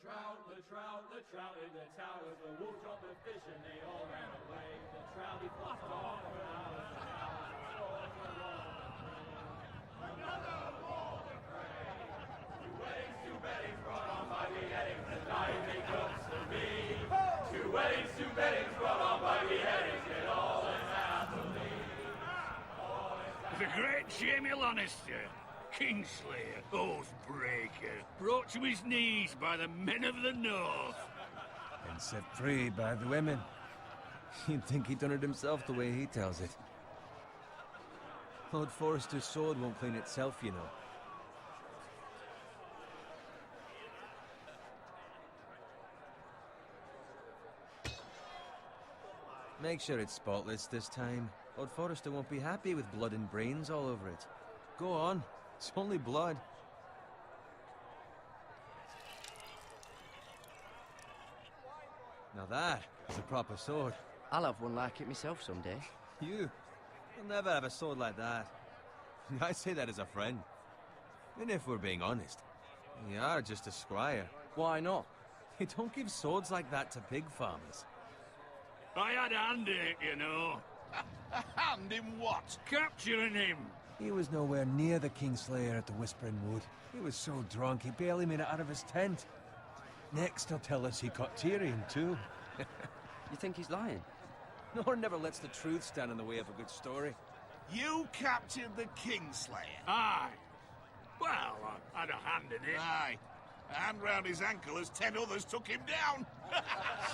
the trout in the towers. The wolf dropped the fish and they all ran away. The trout he flopped off for hours and hours. Another war to pray. Two weddings brought on by beheadings. The dying make jokes to me. Two weddings brought on by beheadings. Get all in happily. The great Jamie Lannister, Kingslayer, Oathbreaker, brought to his knees by the men of the North. And set free by the women. You'd think he'd done it himself the way he tells it. Lord Forrester's sword won't clean itself, you know. Make sure it's spotless this time. Lord Forrester won't be happy with blood and brains all over it. Go on. It's only blood. Now that is a proper sword. I'll have one like it myself someday. You'll never have a sword like that. I say that as a friend. And if we're being honest, you are just a squire. Why not? You don't give swords like that to pig farmers. I had a hand in it, you know. A hand in what? Capturing him. He was nowhere near the Kingslayer at the Whispering Wood. He was so drunk he barely made it out of his tent. Next he'll tell us he caught Tyrion too. You think he's lying? Nor never lets the truth stand in the way of a good story. You captured the Kingslayer? Aye. Well, I had a hand in it. Aye. A hand round his ankle as 10 others took him down.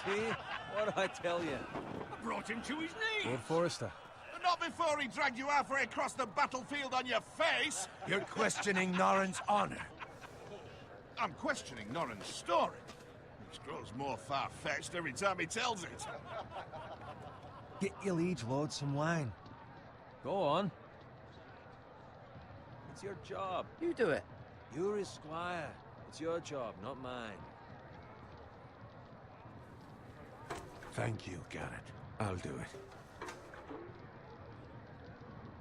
See? What did I tell you? I brought him to his knees. Lord Forrester. Not before he dragged you halfway across the battlefield on your face. You're questioning Norrin's honor. I'm questioning Norrin's story, which grows more far-fetched every time he tells it. Get your liege lord some wine. Go on. It's your job. You do it. You're his squire. It's your job, not mine. Thank you, Garrett. I'll do it.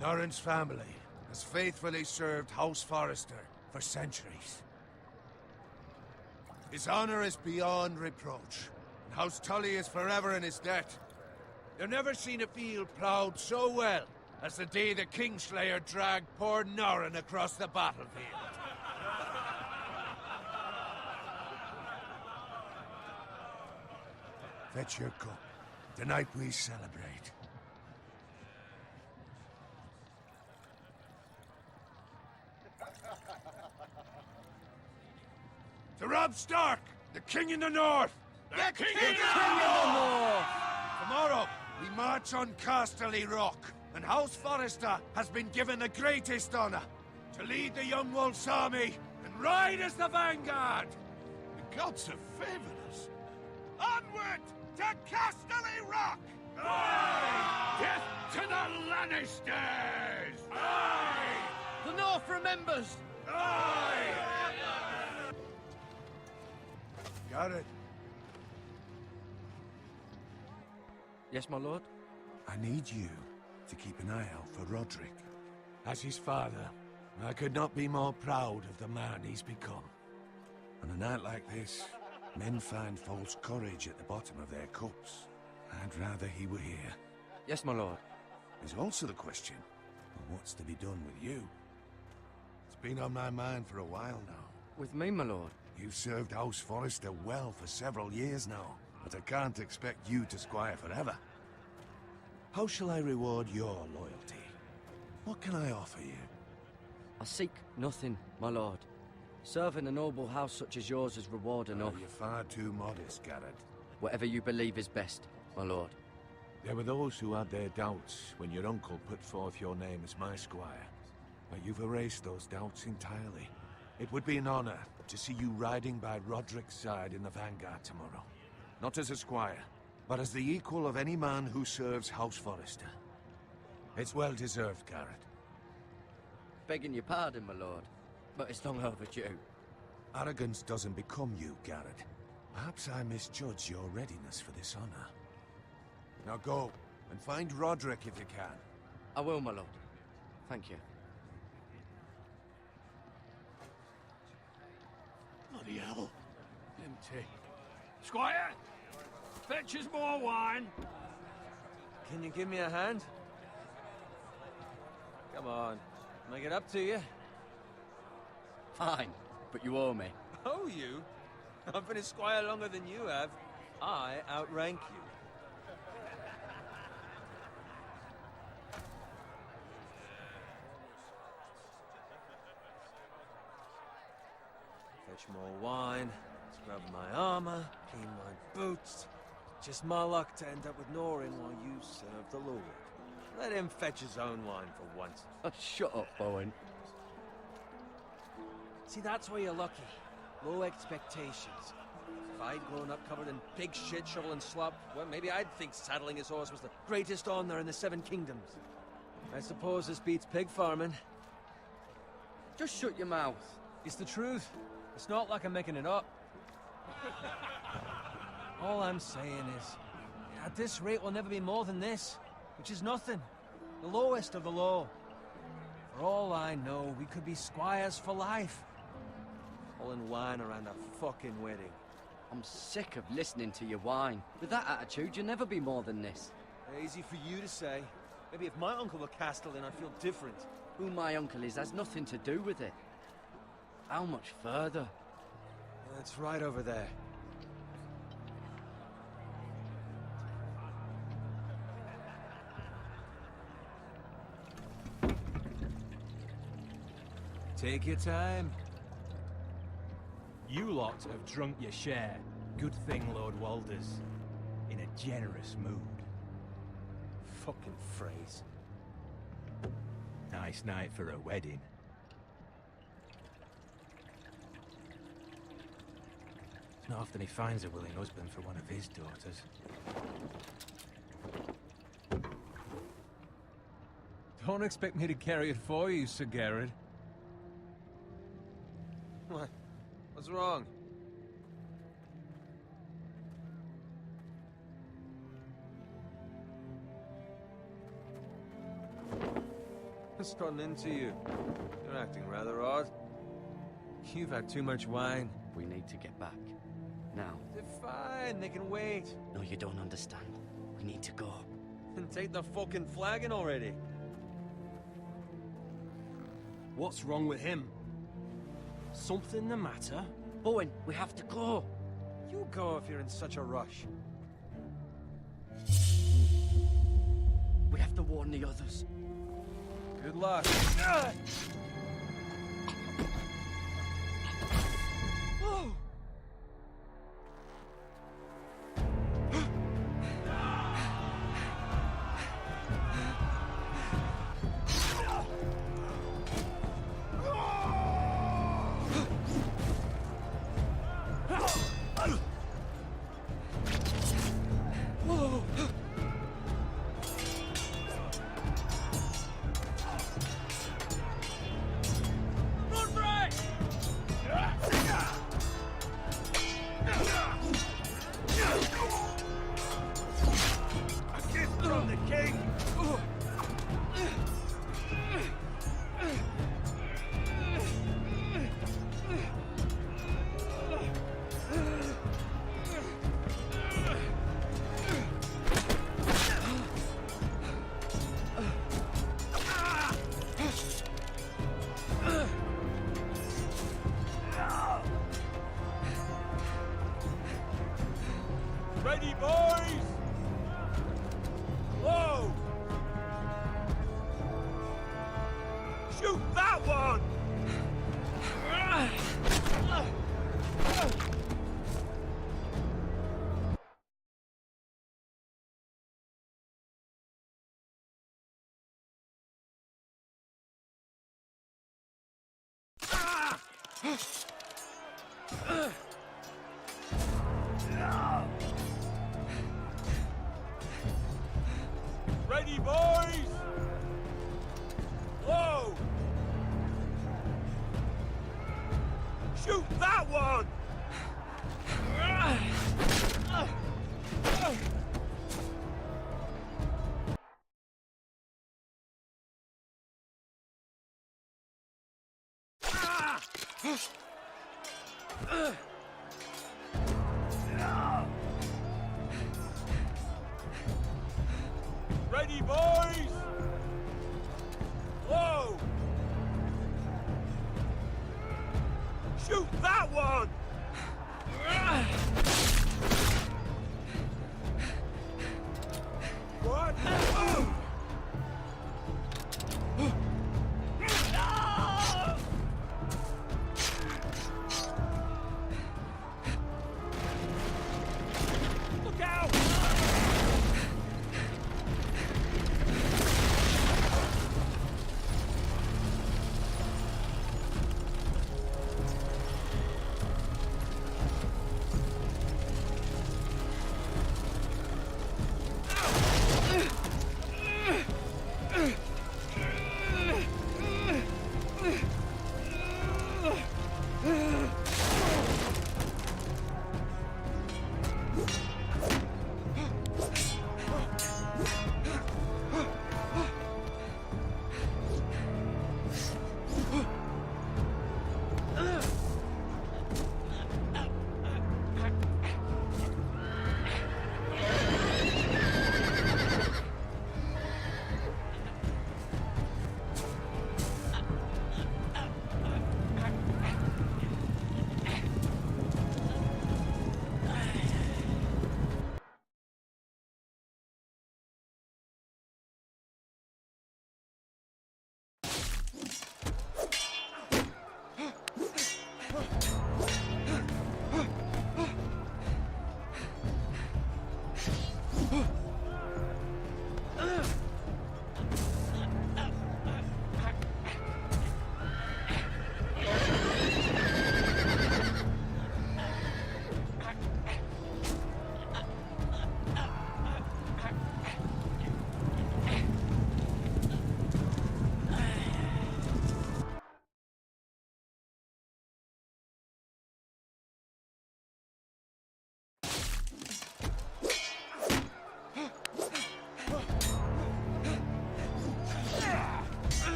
Norrin's family has faithfully served House Forrester for centuries. His honor is beyond reproach, and House Tully is forever in his debt. You've never seen a field ploughed so well as the day the Kingslayer dragged poor Norrin across the battlefield. Fetch your cup. Tonight we celebrate. To Robb Stark, the King in the North! The King in the North! Tomorrow, we march on Casterly Rock, and House Forrester has been given the greatest honor to lead the Young Wolf's army and ride as the vanguard! The gods have favored us. Onward to Casterly Rock! Aye! Death to the Lannisters! Aye! The North remembers! Aye! Garrett, Yes, my lord? I need you to keep an eye out for Roderick. As his father, I could not be more proud of the man he's become. On a night like this, men find false courage at the bottom of their cups. I'd rather he were here. Yes, my lord. There's also the question of what's to be done with you. It's been on my mind for a while now. With me, my lord? You've served House Forrester well for several years now, but I can't expect you to squire forever. How shall I reward your loyalty? What can I offer you? I seek nothing, my lord. Serving a noble house such as yours is reward enough. You're far too modest, Garrett. Whatever you believe is best, my lord. There were those who had their doubts when your uncle put forth your name as my squire. But you've erased those doubts entirely. It would be an honor to see you riding by Roderick's side in the vanguard tomorrow. Not as a squire, but as the equal of any man who serves House Forrester. It's well deserved, Garrett. Begging your pardon, my lord, but it's long overdue. Arrogance doesn't become you, Garrett. Perhaps I misjudge your readiness for this honor. Now go, and find Roderick if you can. I will, my lord. Thank you. Bloody hell. Them empty. Squire, fetch us more wine. Can you give me a hand? Come on, make it up to you. Fine, but you owe me. Oh, you? I've been a squire longer than you have. I outrank you. Fetch more wine, scrub my armor, clean my boots. Just my luck to end up with Norin while you serve the Lord. Let him fetch his own wine for once. Oh, shut up, Bowen. See, that's where you're lucky. Low expectations. If I'd grown up covered in pig shit, shovel and slop, well, maybe I'd think saddling his horse was the greatest honor in the Seven Kingdoms. I suppose this beats pig farming. Just shut your mouth. It's the truth. It's not like I'm making it up. All I'm saying is, at this rate we'll never be more than this, which is nothing. The lowest of the low. For all I know, we could be squires for life. Pulling wine around a fucking wedding. I'm sick of listening to your whine. With that attitude, you'll never be more than this. Easy for you to say. Maybe if my uncle were Castellan, I'd feel different. Who my uncle is has nothing to do with it. How much further? It's right over there. Take your time. You lot have drunk your share. Good thing, Lord Walder's in a generous mood. Fucking phrase. Nice night for a wedding. It's not often he finds a willing husband for one of his daughters. Don't expect me to carry it for you, Sir Garrett. What? What's wrong? What's gotten into you? You're acting rather odd. You've had too much wine. We need to get back. Now. They're fine, they can wait. No, you don't understand. We need to go. And take the fucking flagon already. What's wrong with him? Something the matter? Bowen, we have to go. You go if you're in such a rush. We have to warn the others. Good luck. Ready, boys! Whoa! Shoot that one! Ready, boys! Whoa! Shoot that one! Ready, boys? Whoa! Shoot that one! What? Oh! Look out!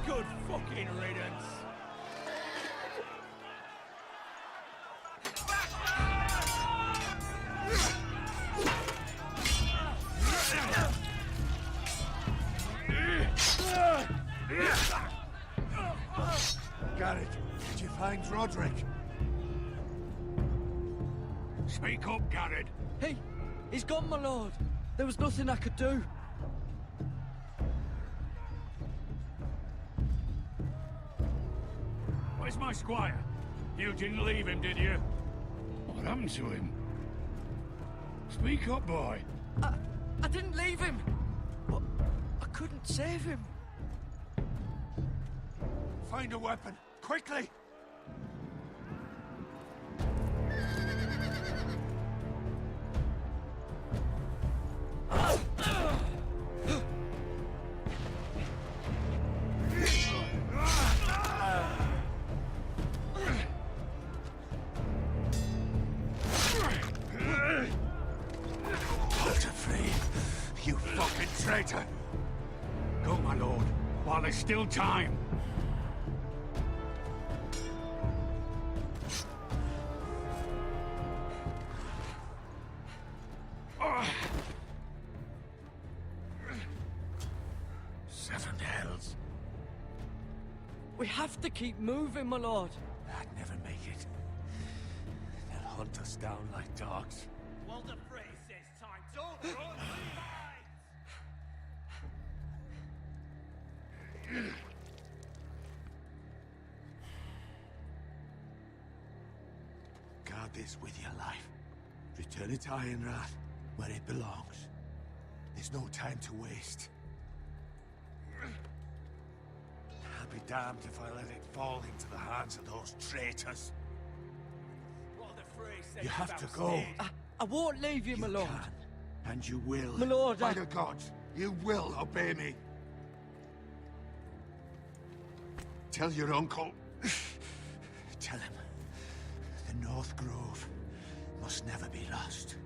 Good fucking riddance. Garrett, did you find Roderick? Speak up, Garrett. He's gone, my lord. There was nothing I could do. Where's my squire? You didn't leave him, did you? What happened to him? Speak up, boy. I didn't leave him, but I couldn't save him. Find a weapon, quickly! You fucking traitor! Go, my lord, while there's still time. Seven hells. We have to keep moving, my lord. I'd never make it. They'll hunt us down like dogs. Walder Frey says time. Don't run, Guard this with your life. Return it to Ironrath, where it belongs. There's no time to waste. I'll be damned if I let it fall into the hands of those traitors. Walder Frey says You have about to go. staying. I won't leave you, my lord. Can, and you will. My lord, By the gods, you will obey me. Tell your uncle. Tell him the North Grove must never be lost.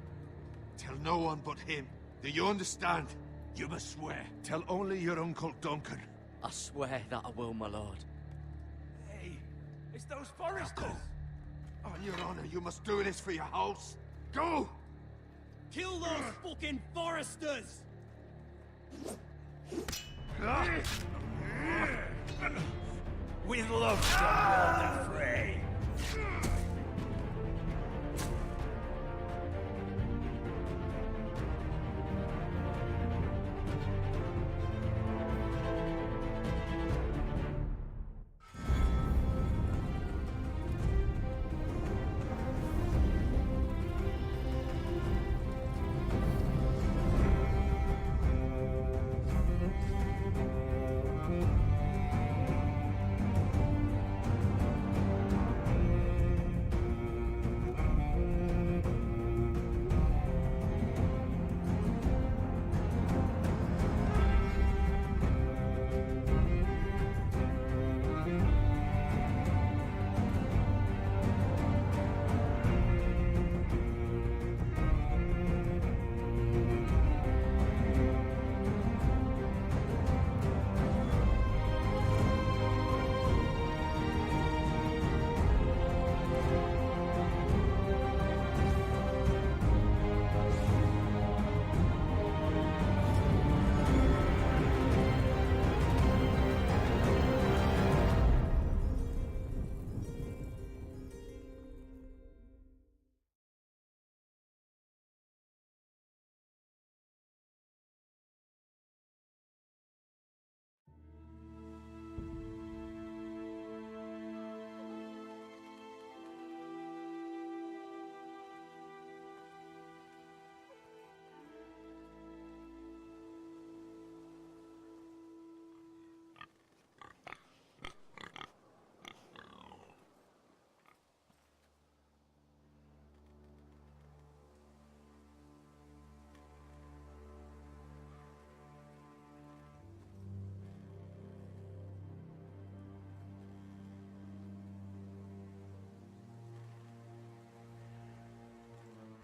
Tell no one but him. Do you understand? You must swear. Tell only your Uncle Duncan. I swear that I will, my lord. Hey, it's those foresters! On your honor, you must do this for your house. Go! Kill those fucking foresters! With love from Walder Frey.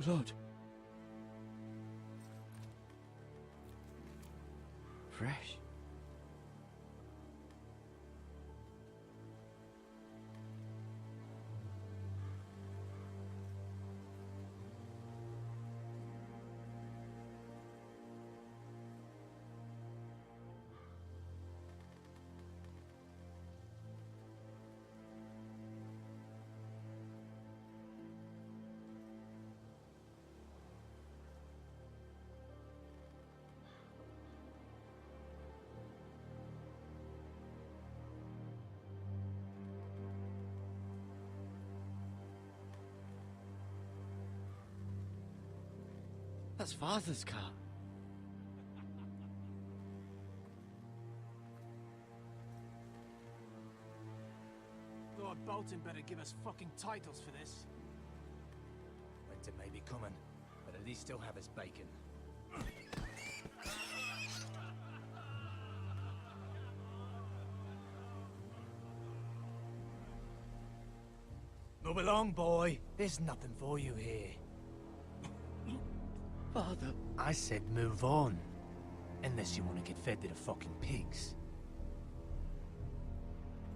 Blood. Fresh. That's Father's car. Lord Bolton better give us fucking titles for this. Winter may be coming, but at least he'll have his bacon. Move along, boy. There's nothing for you here. Father. I said move on. Unless you want to get fed to the fucking pigs.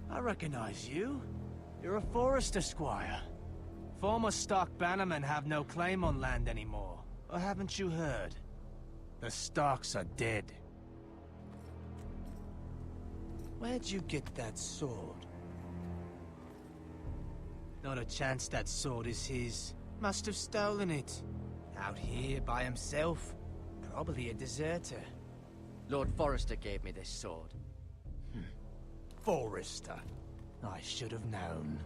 I recognize you. You're a Forester squire. Former Stark bannermen have no claim on land anymore. Or haven't you heard? The Starks are dead. Where'd you get that sword? Not a chance that sword is his. Must have stolen it. Out here by himself. Probably a deserter. Lord Forrester gave me this sword. Forester. I should have known.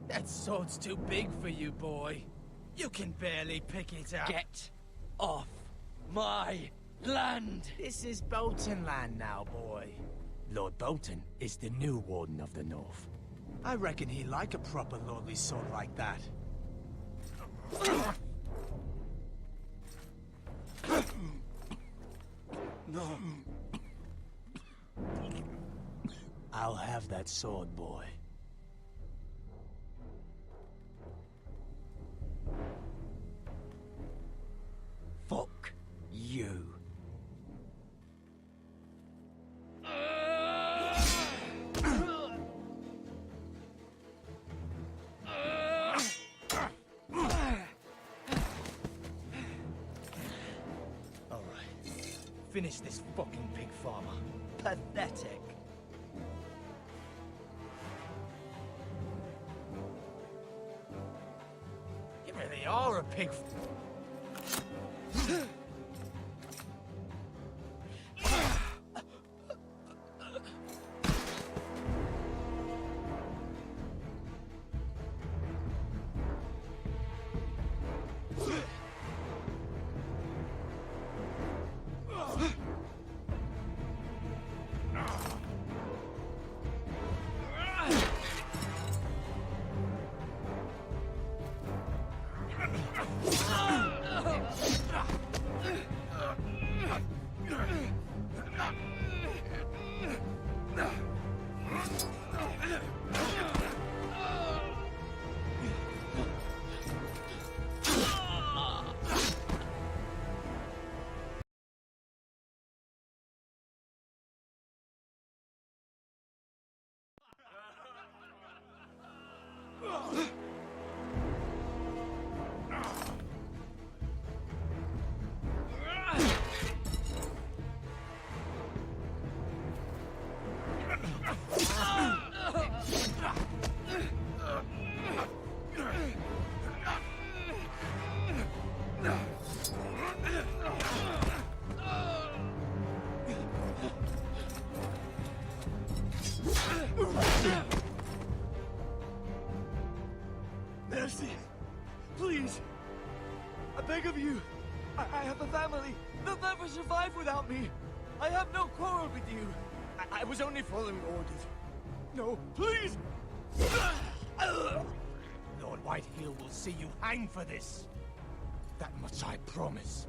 That sword's too big for you, boy. You can barely pick it up. Get off my land! This is Bolton land now, boy. Lord Bolton is the new Warden of the North. I reckon he like a proper lordly sword like that. No. I'll have that sword, boy. Fuck you. All right. Finish this fucking pig farmer. Pathetic. You really are a pig. Mercy! Please! I beg of you! I have a family! They'll never survive without me! I have no quarrel with you! I was only following orders. No, please! Lord Whitehill will see you hang for this. That much I promise.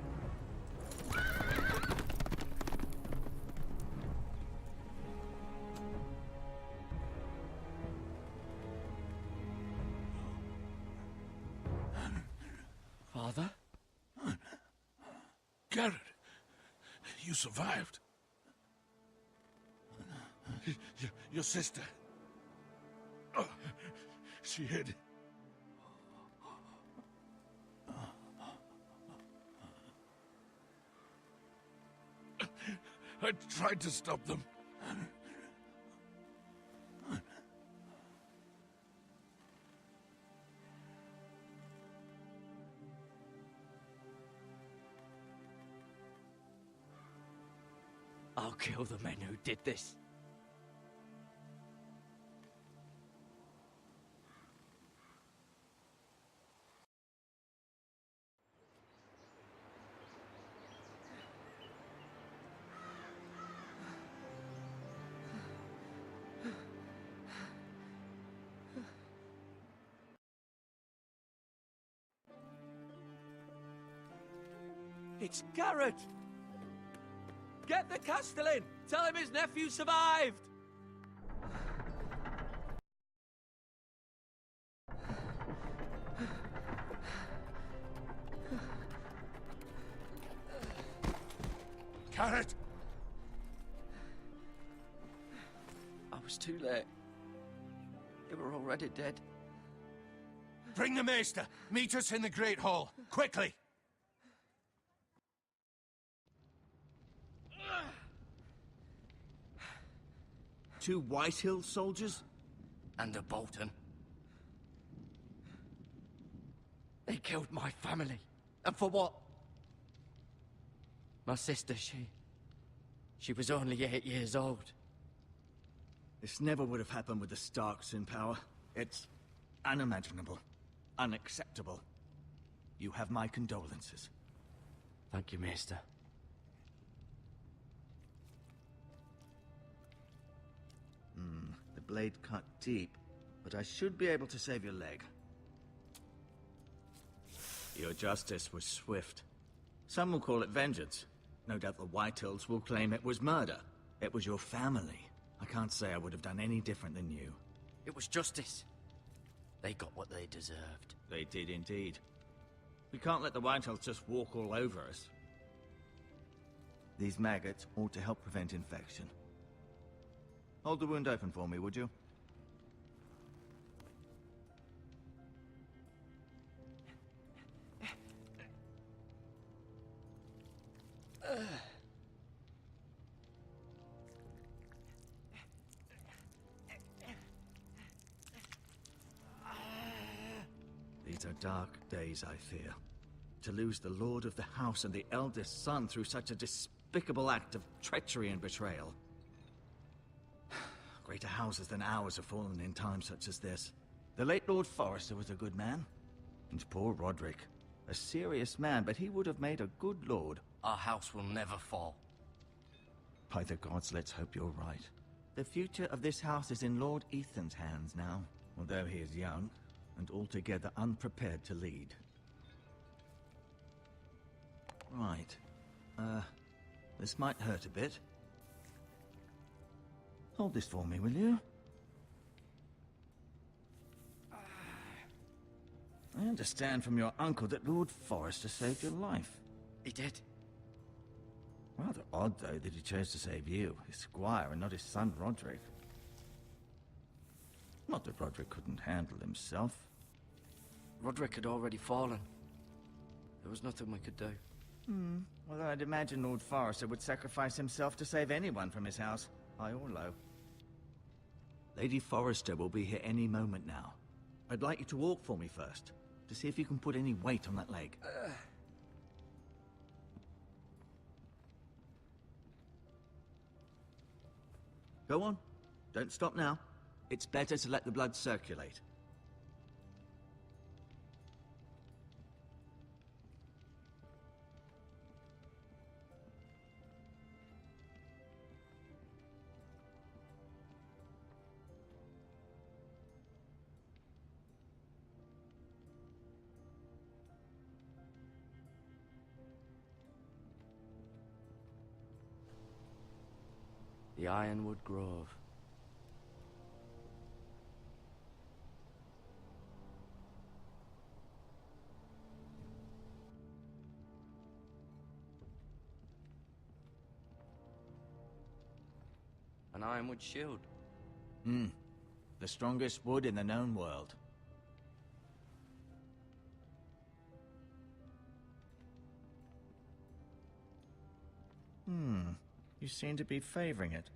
Father? Garrett, you survived. Your sister. Oh, she hid. I tried to stop them. I'll kill the men who did this. It's Garrett! Get the Castellan! Tell him his nephew survived! Garrett! I was too late. They were already dead. Bring the maester! Meet us in the Great Hall! Quickly! Two Whitehill soldiers? And a Bolton. They killed my family. And for what? My sister, she was only 8 years old. This never would have happened with the Starks in power. It's unimaginable. Unacceptable. You have my condolences. Thank you, Maester. The blade cut deep, but I should be able to save your leg. Your justice was swift. Some will call it vengeance. No doubt the Whitehills will claim it was murder. It was your family. I can't say I would have done any different than you. It was justice. They got what they deserved. They did indeed. We can't let the Whitehills just walk all over us. These maggots ought to help prevent infection. Hold the wound open for me, would you? These are dark days, I fear. To lose the lord of the house and the eldest son through such a despicable act of treachery and betrayal. Greater houses than ours have fallen in times such as this. The late Lord Forrester was a good man. And poor Roderick. A serious man, but he would have made a good lord. Our house will never fall. By the gods, let's hope you're right. The future of this house is in Lord Ethan's hands now, although he is young and altogether unprepared to lead. Right. This might hurt a bit. Hold this for me, will you? I understand from your uncle that Lord Forrester saved your life. He did. Rather odd, though, that he chose to save you, his squire, and not his son Roderick. Not that Roderick couldn't handle himself. Roderick had already fallen. There was nothing we could do. Well, I'd imagine Lord Forrester would sacrifice himself to save anyone from his house, high or low. Lady Forrester will be here any moment now. I'd like you to walk for me first, to see if you can put any weight on that leg. Go on. Don't stop now. It's better to let the blood circulate. The Ironwood Grove. An ironwood shield. The strongest wood in the known world. You seem to be favoring it.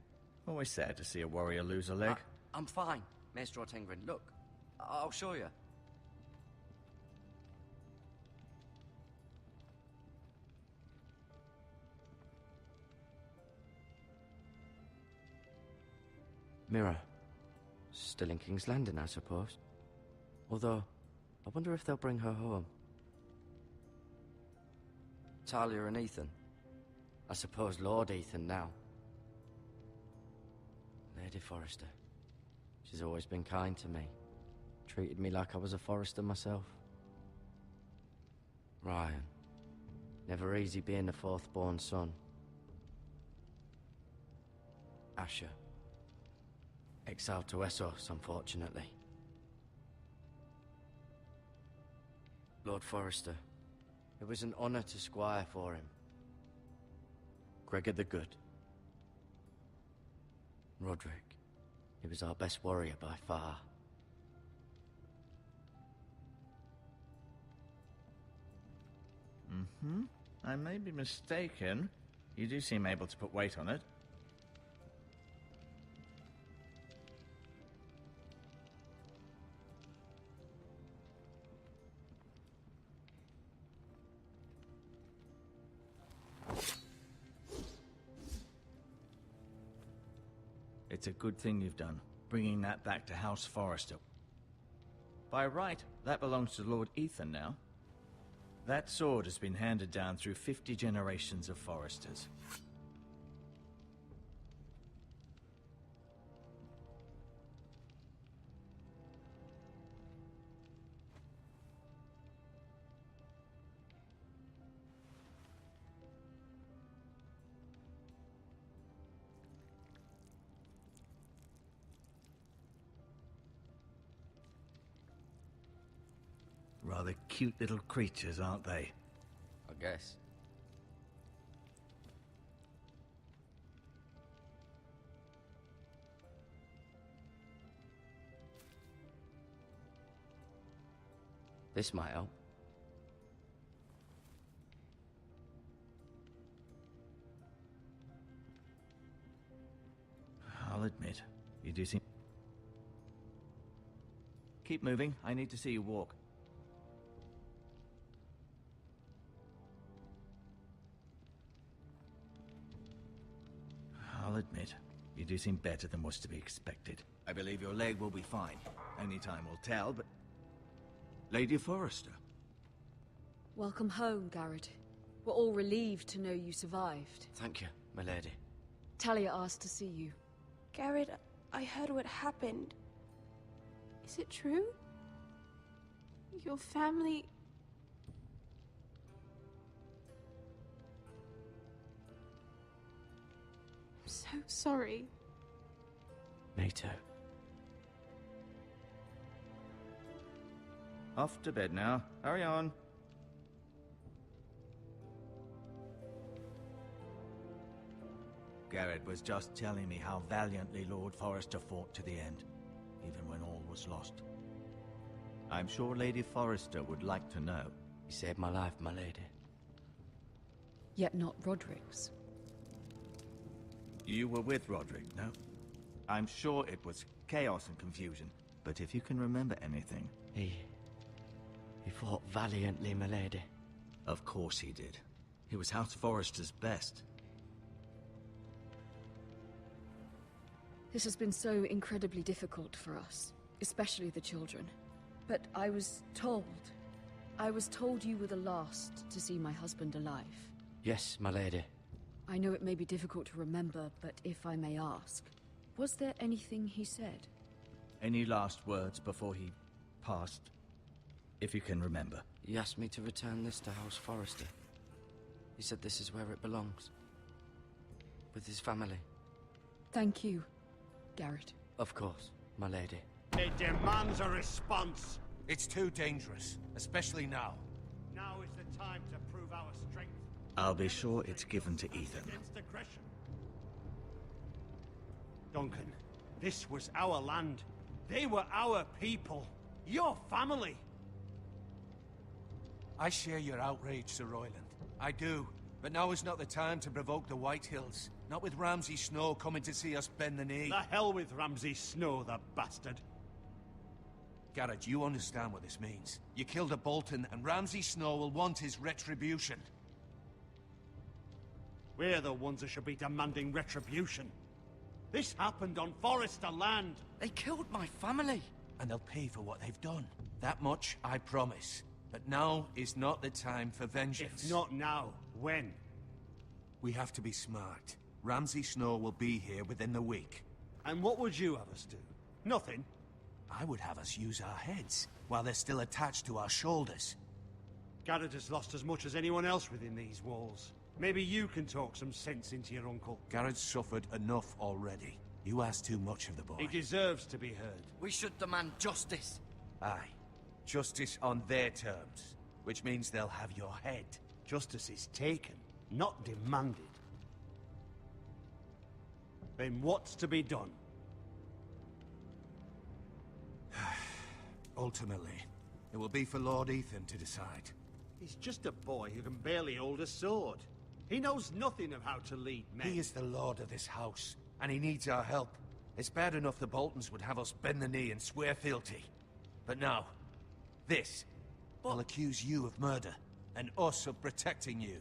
Always sad to see a warrior lose a leg. I'm fine, Maester Ortengrin. Look, I'll show you. Mira. Still in King's Landing, I suppose. Although, I wonder if they'll bring her home. Talia and Ethan. I suppose Lord Ethan now. Lady Forrester. She's always been kind to me. Treated me like I was a Forrester myself. Ryan. Never easy being the fourth-born son. Asher. Exiled to Essos, unfortunately. Lord Forrester. It was an honor to squire for him. Gregor the Good. Roderick. He was our best warrior by far. I may be mistaken. You do seem able to put weight on it. It's a good thing you've done, bringing that back to House Forrester. By right, that belongs to Lord Ethan now. That sword has been handed down through 50 generations of Forresters. rather cute little creatures, aren't they? I guess. This might help. I'll admit, you do seem... Keep moving. I need to see you walk. I'll admit, you do seem better than was to be expected. I believe your leg will be fine. Only time will tell, but... Lady Forrester. Welcome home, Garrett. We're all relieved to know you survived. Thank you, my lady. Talia asked to see you. Garrett, I heard what happened. Is it true? Your family... I'm so sorry. Me too. Off to bed now. Hurry on. Garrett was just telling me how valiantly Lord Forrester fought to the end, even when all was lost. I'm sure Lady Forrester would like to know. You saved my life, my lady. Yet not Roderick's. You were with Roderick, no? I'm sure it was chaos and confusion, but if you can remember anything... He fought valiantly, my lady. Of course he did. He was House Forrester's best. This has been so incredibly difficult for us, especially the children. But I was told you were the last to see my husband alive. Yes, my lady. I know it may be difficult to remember, but if I may ask, was there anything he said? Any last words before he passed? If you can remember. He asked me to return this to House Forrester. He said this is where it belongs. With his family. Thank you, Garrett. Of course, my lady. It demands a response. It's too dangerous, especially now. Now is the time to prove our strength. I'll be sure it's given to Ethan. Against aggression. Duncan, this was our land. They were our people. Your family. I share your outrage, Sir Royland. I do. But now is not the time to provoke the White Hills. Not with Ramsay Snow coming to see us bend the knee. The hell with Ramsay Snow, the bastard. Garrett, you understand what this means. You killed a Bolton, and Ramsay Snow will want his retribution. We're the ones that should be demanding retribution. This happened on Forrester land. They killed my family. And they'll pay for what they've done. That much, I promise. But now is not the time for vengeance. If not now, when? We have to be smart. Ramsay Snow will be here within the week. And what would you have us do? Nothing? I would have us use our heads, while they're still attached to our shoulders. Garrett has lost as much as anyone else within these walls. Maybe you can talk some sense into your uncle. Garrett's suffered enough already. You ask too much of the boy. He deserves to be heard. We should demand justice. Aye. Justice on their terms, which means they'll have your head. Justice is taken, not demanded. Then what's to be done? Ultimately, it will be for Lord Ethan to decide. He's just a boy who can barely hold a sword. He knows nothing of how to lead men. He is the lord of this house, and he needs our help. It's bad enough the Boltons would have us bend the knee and swear fealty. But now, this. They'll accuse you of murder, and us of protecting you.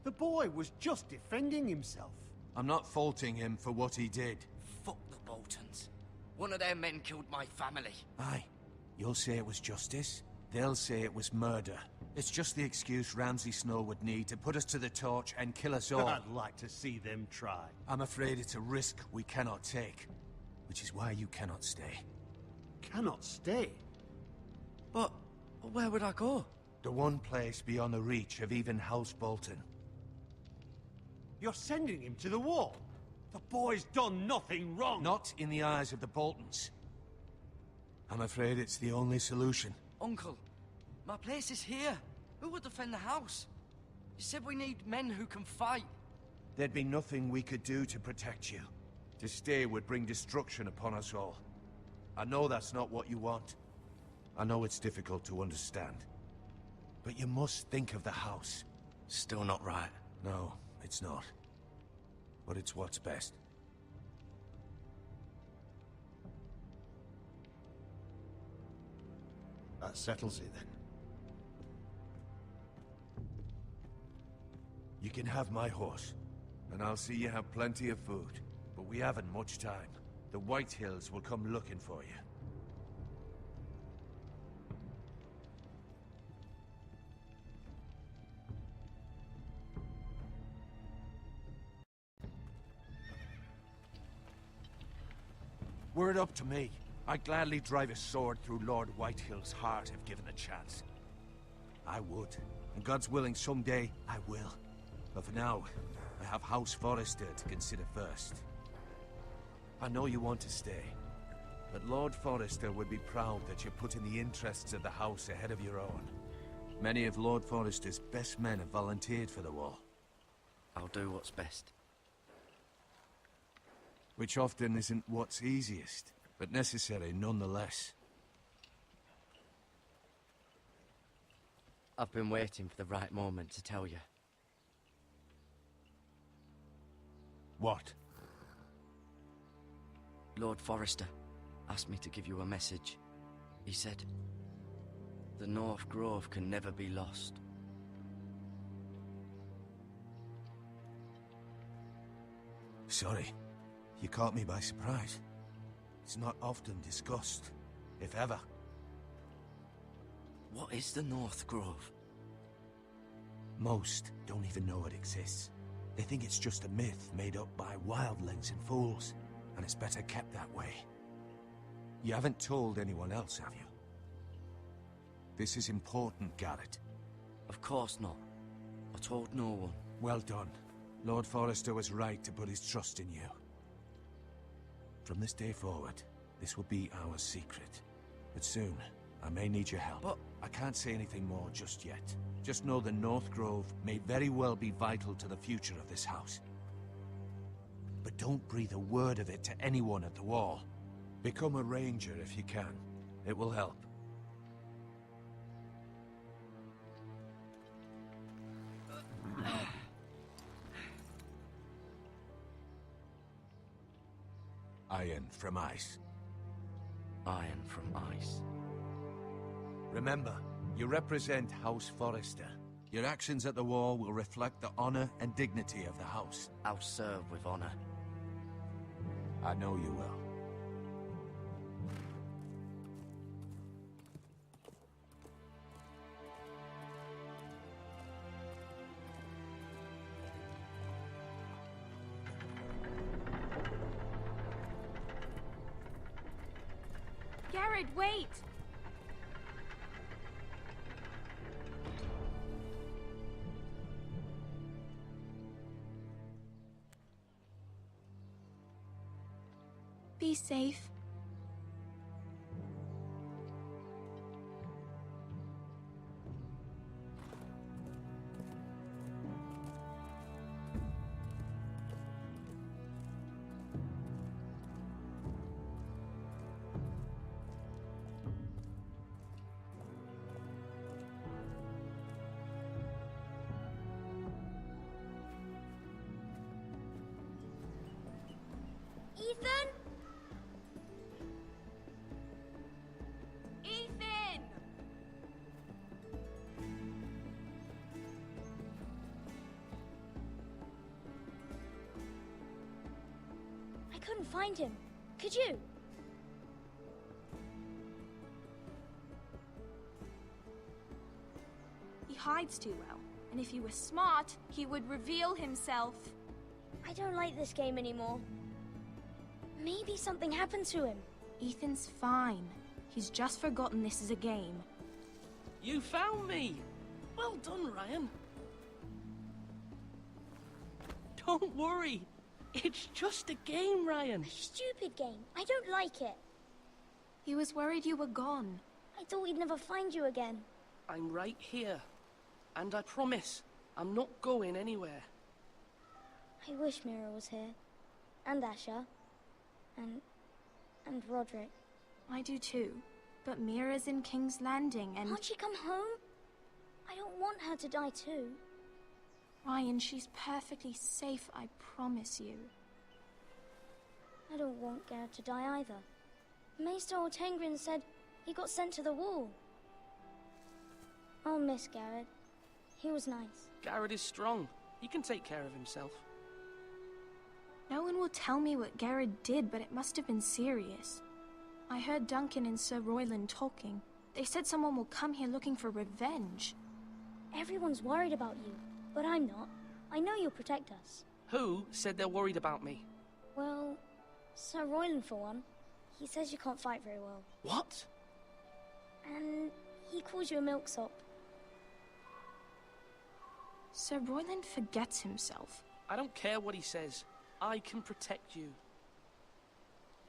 The boy was just defending himself. I'm not faulting him for what he did. Fuck the Boltons. One of their men killed my family. Aye. You'll say it was justice. They'll say it was murder. It's just the excuse Ramsay Snow would need to put us to the torch and kill us all. I'd like to see them try. I'm afraid it's a risk we cannot take. Which is why you cannot stay. Cannot stay? But where would I go? The one place beyond the reach of even House Bolton. You're sending him to the wall? The boy's done nothing wrong! Not in the eyes of the Boltons. I'm afraid it's the only solution. Uncle, My place is here. Who will defend the house? You said we need men who can fight. There'd be nothing we could do to protect you. To stay would bring destruction upon us all. I know that's not what you want. I know it's difficult to understand. But you must think of the house. Still not right. No, it's not. But it's what's best. That settles it, then. You can have my horse, and I'll see you have plenty of food. But we haven't much time. The White Hills will come looking for you. Were it up to me, I'd gladly drive a sword through Lord Whitehill's heart if given the chance. I would, and God's willing someday I will. But for now, I have House Forrester to consider first. I know you want to stay, but Lord Forrester would be proud that you're putting the interests of the house ahead of your own. Many of Lord Forrester's best men have volunteered for the war. I'll do what's best. Which often isn't what's easiest, but necessary nonetheless. I've been waiting for the right moment to tell you. What? Lord Forrester asked me to give you a message. He said, the North Grove can never be lost. Sorry. You caught me by surprise. It's not often discussed, if ever. What is the North Grove? Most don't even know it exists. They think it's just a myth made up by wildlings and fools, and it's better kept that way. You haven't told anyone else, have you? This is important, Garrett. Of course not. I told no one. Well done. Lord Forrester was right to put his trust in you. From this day forward, this will be our secret. But soon, I may need your help. But I can't say anything more just yet. Just know the North Grove may very well be vital to the future of this house. But don't breathe a word of it to anyone at the wall. Become a ranger if you can. It will help. Iron from ice. Iron from ice. Remember, you represent House Forrester. Your actions at the war will reflect the honor and dignity of the house. I'll serve with honor. I know you will. Garrett, wait! Be safe. Ethan? Ethan! I couldn't find him. Could you? He hides too well, and if he were smart, he would reveal himself. I don't like this game anymore. Maybe something happened to him. Ethan's fine. He's just forgotten this is a game. You found me! Well done, Ryan. Don't worry. It's just a game, Ryan. A stupid game. I don't like it. He was worried you were gone. I thought we'd never find you again. I'm right here. And I promise, I'm not going anywhere. I wish Mira was here. And Asher. And Roderick. I do too. But Mira's in King's Landing and... Can't she come home? I don't want her to die too. Ryan, she's perfectly safe, I promise you. I don't want Garrett to die either. Maester Ortengrin said he got sent to the wall. I'll miss Garrett. He was nice. Garrett is strong. He can take care of himself. No one will tell me what Garrett did, but it must have been serious. I heard Duncan and Sir Royland talking. They said someone will come here looking for revenge. Everyone's worried about you, but I'm not. I know you'll protect us. Who said they're worried about me? Well, Sir Royland for one. He says you can't fight very well. What? And he calls you a milksop. Sir Royland forgets himself. I don't care what he says. I can protect you.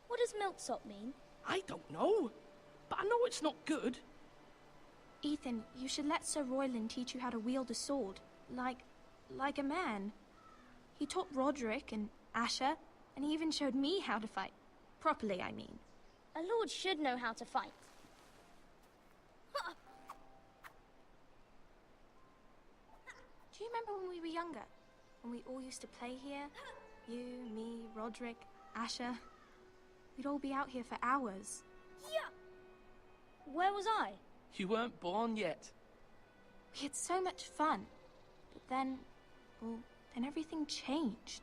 What does milksop mean? I don't know, but I know it's not good. Ethan, you should let Sir Royland teach you how to wield a sword. Like a man. He taught Roderick and Asher, and he even showed me how to fight. Properly, I mean. A lord should know how to fight. Do you remember when we were younger? When we all used to play here? You, me, Roderick, Asher. We'd all be out here for hours. Yeah! Where was I? You weren't born yet. We had so much fun. But then, well, then everything changed.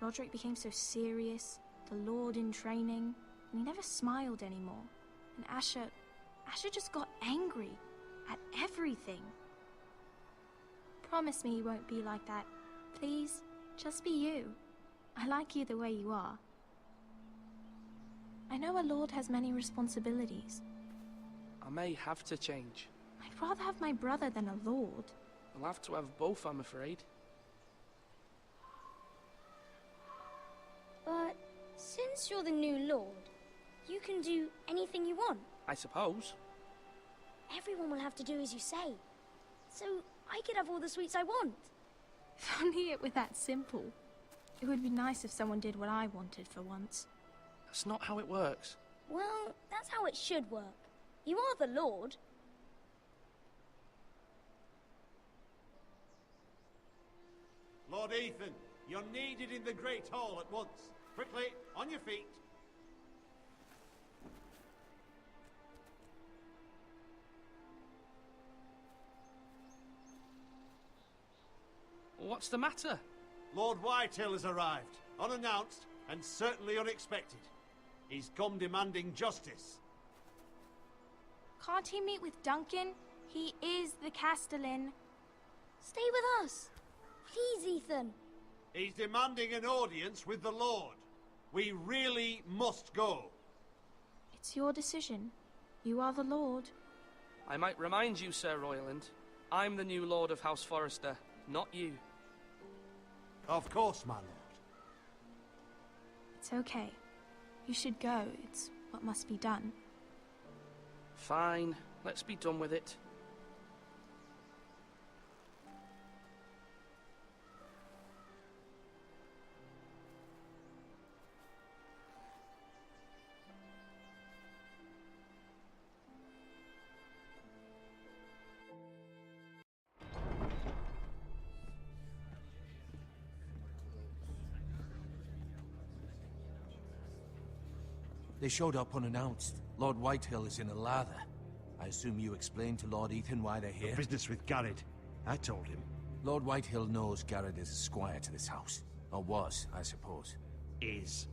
Roderick became so serious, the Lord in training, and he never smiled anymore. And Asher just got angry at everything. Promise me you won't be like that. Please, just be you. I like you the way you are. I know a lord has many responsibilities. I may have to change. I'd rather have my brother than a lord. I'll have to have both, I'm afraid. But since you're the new lord, you can do anything you want. I suppose. Everyone will have to do as you say. So I could have all the sweets I want. If only it were that simple. It would be nice if someone did what I wanted for once. That's not how it works. Well, that's how it should work. You are the lord. Lord Ethan, you're needed in the Great Hall at once. Quickly, on your feet. What's the matter? Lord Whitehill has arrived, unannounced and certainly unexpected. He's come demanding justice. Can't he meet with Duncan? He is the Castellan. Stay with us. Please, Ethan. He's demanding an audience with the Lord. We really must go. It's your decision. You are the Lord. I might remind you, Sir Royland, I'm the new Lord of House Forrester, not you. Of course, my lord. It's okay. You should go. It's what must be done. Fine. Let's be done with it. They showed up unannounced. Lord Whitehill is in a lather. I assume you explained to Lord Ethan why they're here? Business with Garrett. I told him. Lord Whitehill knows Garrett is a squire to this house. Or was, I suppose.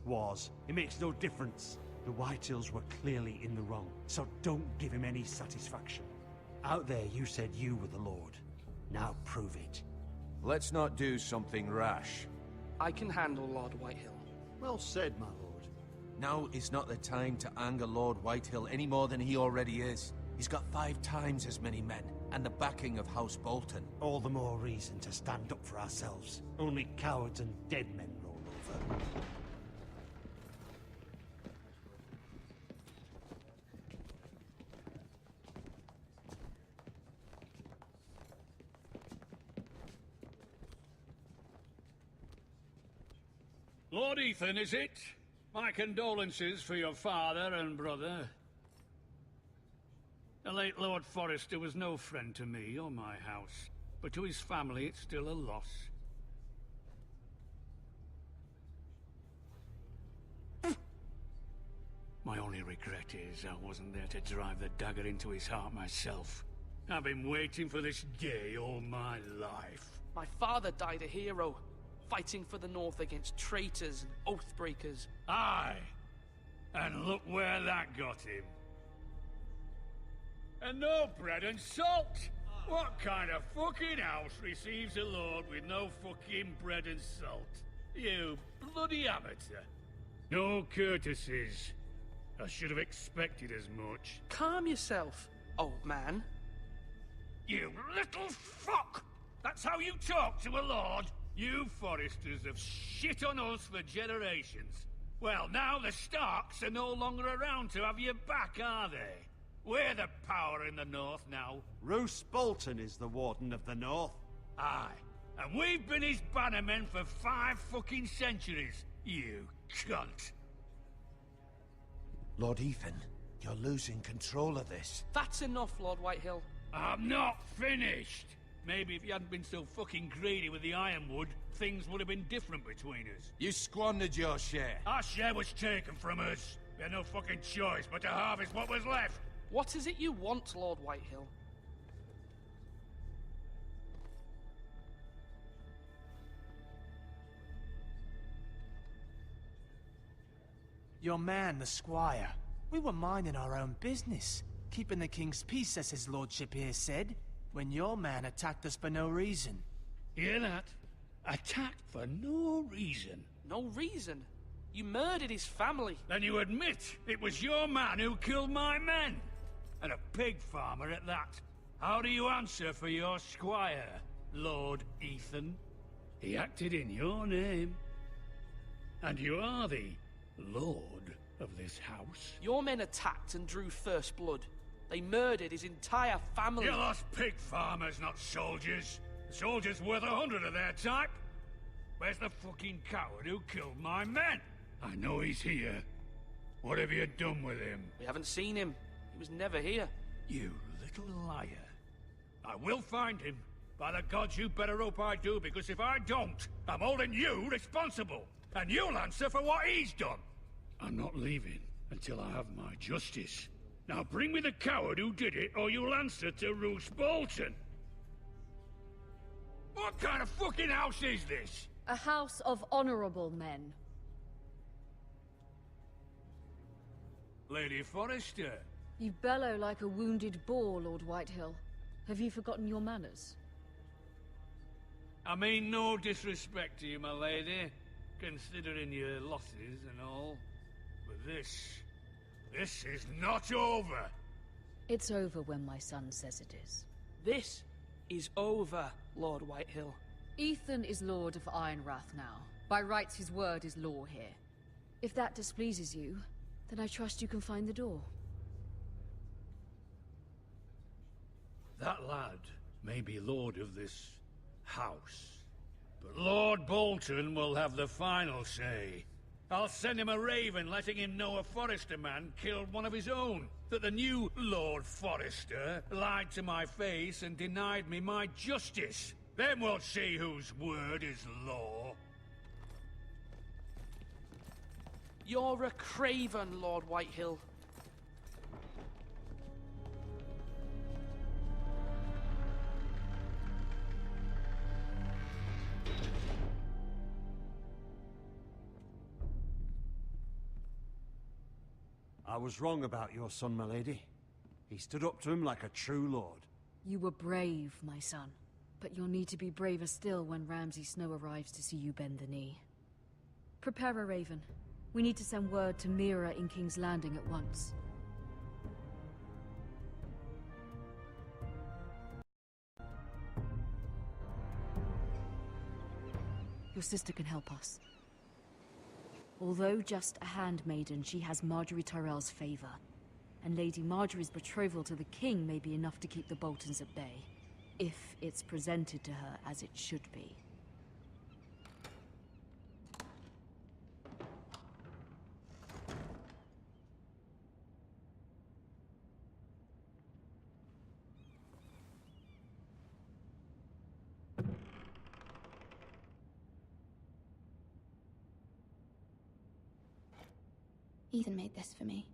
Was. It makes no difference. The Whitehills were clearly in the wrong, so don't give him any satisfaction. Out there you said you were the Lord. Now prove it. Let's not do something rash. I can handle Lord Whitehill. Well said, my lord. Now is not the time to anger Lord Whitehill any more than he already is. He's got 5 times as many men, and the backing of House Bolton. All the more reason to stand up for ourselves. Only cowards and dead men roll over. Lord Ethan, is it? My condolences for your father and brother. The late Lord Forrester was no friend to me or my house, but to his family it's still a loss. My only regret is I wasn't there to drive the dagger into his heart myself. I've been waiting for this day all my life. My father died a hero, fighting for the North against traitors and oathbreakers. Aye, and look where that got him. And no bread and salt! What kind of fucking house receives a lord with no fucking bread and salt? You bloody amateur. No courtesies. I should have expected as much. Calm yourself, old man. You little fuck! That's how you talk to a lord? You Forresters have shit on us for generations. Well, now the Starks are no longer around to have your back, are they? We're the power in the North now. Roose Bolton is the Warden of the North. Aye, and we've been his bannermen for 5 fucking centuries, you cunt. Lord Ethan, you're losing control of this. That's enough, Lord Whitehill. I'm not finished. Maybe if you hadn't been so fucking greedy with the ironwood, things would have been different between us. You squandered your share. Our share was taken from us. We had no fucking choice but to harvest what was left. What is it you want, Lord Whitehill? Your man, the squire. We were minding our own business, keeping the king's peace, as his lordship here said, when your man attacked us for no reason. Hear that? Attacked for no reason. No reason? You murdered his family. Then you admit it was your man who killed my men. And a pig farmer at that. How do you answer for your squire, Lord Ethan? He acted in your name. And you are the lord of this house. Your men attacked and drew first blood. They murdered his entire family. You lost pig farmers, not soldiers. The soldiers worth 100 of their type. Where's the fucking coward who killed my men? I know he's here. What have you done with him? We haven't seen him. He was never here. You little liar. I will find him. By the gods, you better hope I do, because if I don't, I'm holding you responsible. And you'll answer for what he's done. I'm not leaving until I have my justice. Now bring me the coward who did it, or you'll answer to Roose Bolton. What kind of fucking house is this? A house of honorable men. Lady Forrester. You bellow like a wounded boar, Lord Whitehill. Have you forgotten your manners? I mean no disrespect to you, my lady, considering your losses and all. But this is not over. It's over when my son says it is. This is over, Lord Whitehill. Ethan is Lord of Ironrath now. By rights, his word is law here. If that displeases you, then I trust you can find the door. That lad may be lord of this house, but Lord Bolton will have the final say. I'll send him a raven letting him know a Forrester man killed one of his own. That the new Lord Forrester lied to my face and denied me my justice. Then we'll see whose word is law. You're a craven, Lord Whitehill. I was wrong about your son, my lady. He stood up to him like a true lord. You were brave, my son. But you'll need to be braver still when Ramsay Snow arrives to see you bend the knee. Prepare a raven. We need to send word to Mira in King's Landing at once. Your sister can help us. Although just a handmaiden, she has Marjorie Tyrell's favor. And Lady Marjorie's betrothal to the king may be enough to keep the Boltons at bay. If it's presented to her as it should be. Ethan made this for me.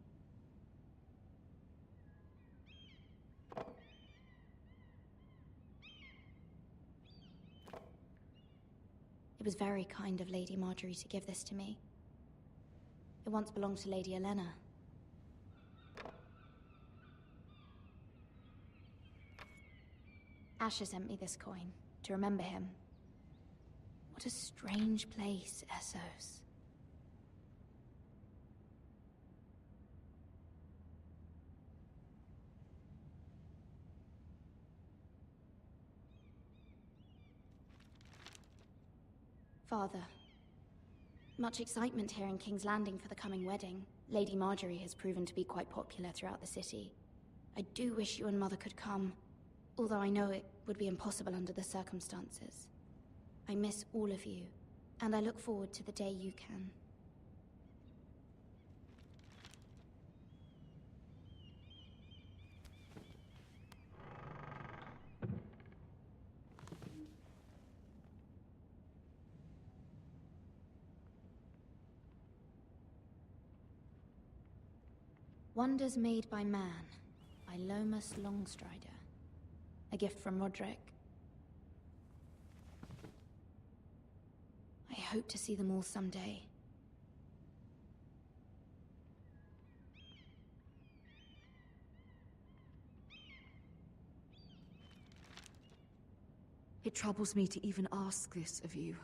It was very kind of Lady Marjorie to give this to me. It once belonged to Lady Elena. Asher sent me this coin to remember him. What a strange place, Essos. Father, much excitement here in King's Landing for the coming wedding. Lady Marjorie has proven to be quite popular throughout the city. I do wish you and Mother could come, although I know it would be impossible under the circumstances. I miss all of you, and I look forward to the day you can. Wonders Made by Man, by Lomas Longstrider. A gift from Roderick. I hope to see them all someday. It troubles me to even ask this of you,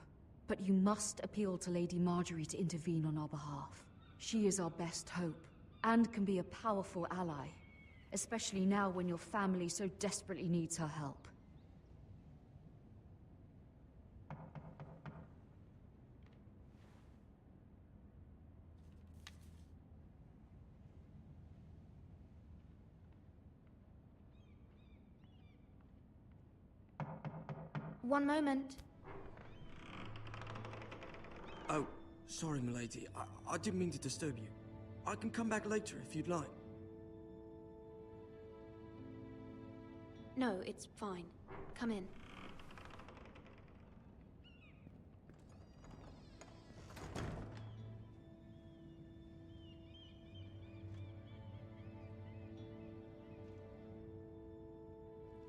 but you must appeal to Lady Marjorie to intervene on our behalf. She is our best hope, and can be a powerful ally, especially now when your family so desperately needs her help. One moment. Oh, sorry, milady. I didn't mean to disturb you. I can come back later if you'd like. No, it's fine. Come in.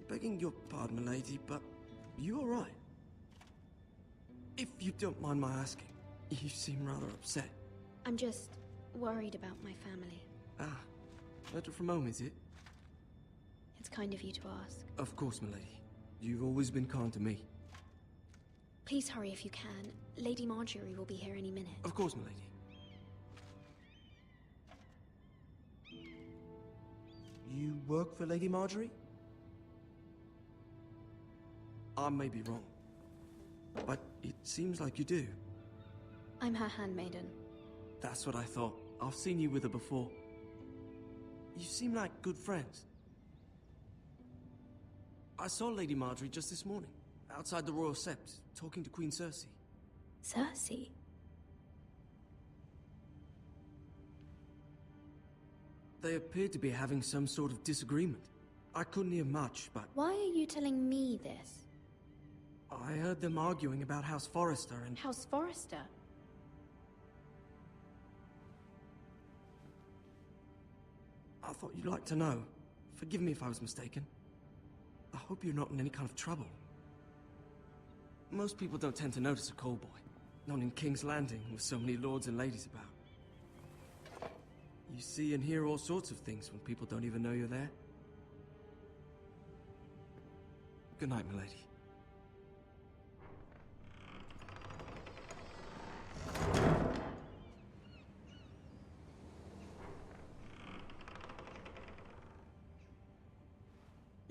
Begging your pardon, milady, but you all right? If you don't mind my asking, you seem rather upset. I'm just worried about my family. Ah, letter from home, is it? It's kind of you to ask. Of course, milady. You've always been kind to me. Please hurry if you can. Lady Marjorie will be here any minute. Of course, milady. You work for Lady Marjorie? I may be wrong, but it seems like you do. I'm her handmaiden. That's what I thought. I've seen you with her before. You seem like good friends. I saw Lady Marjorie just this morning, outside the Royal Sept, talking to Queen Cersei. Cersei? They appeared to be having some sort of disagreement. I couldn't hear much, but... Why are you telling me this? I heard them arguing about House Forrester and... House Forrester? I thought you'd like to know. Forgive me if I was mistaken. I hope you're not in any kind of trouble. Most people don't tend to notice a call boy. Not in King's Landing, with so many lords and ladies about. You see and hear all sorts of things when people don't even know you're there. Good night, milady.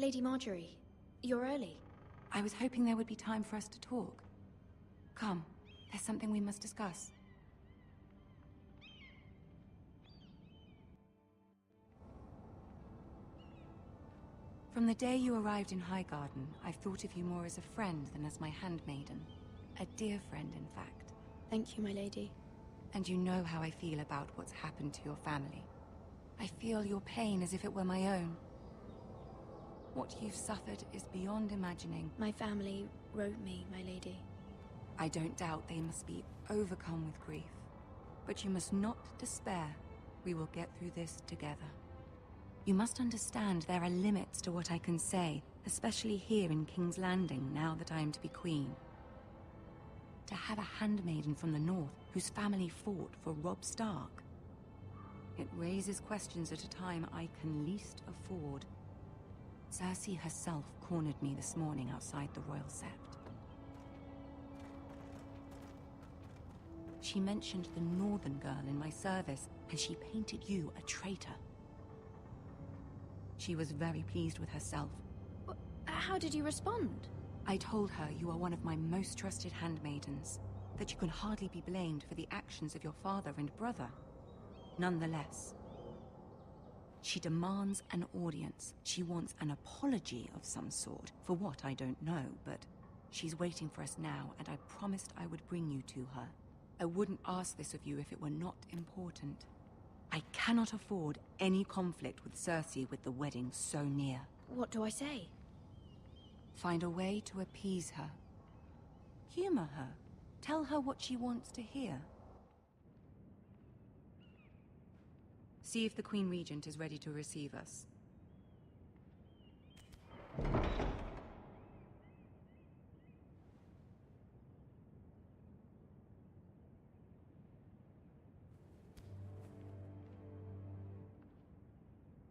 Lady Marjorie, you're early. I was hoping there would be time for us to talk. Come, there's something we must discuss. From the day you arrived in Highgarden, I've thought of you more as a friend than as my handmaiden. A dear friend, in fact. Thank you, my lady. And you know how I feel about what's happened to your family. I feel your pain as if it were my own. What you've suffered is beyond imagining. My family wrote me, my lady. I don't doubt they must be overcome with grief. But you must not despair. We will get through this together. You must understand there are limits to what I can say, especially here in King's Landing, now that I am to be queen. To have a handmaiden from the north whose family fought for Robb Stark. It raises questions at a time I can least afford. Cersei herself cornered me this morning outside the Royal Sept. She mentioned the northern girl in my service, and she painted you a traitor. She was very pleased with herself. How did you respond? I told her you are one of my most trusted handmaidens, that you can hardly be blamed for the actions of your father and brother. Nonetheless, she demands an audience. She wants an apology of some sort, for what I don't know, but she's waiting for us now, and I promised I would bring you to her. I wouldn't ask this of you if it were not important. I cannot afford any conflict with Cersei with the wedding so near. What do I say? Find a way to appease her. Humor her. Tell her what she wants to hear. See if the Queen Regent is ready to receive us.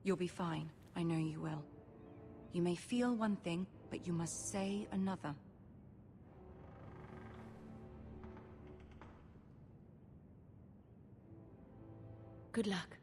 You'll be fine. I know you will. You may feel one thing, but you must say another. Good luck.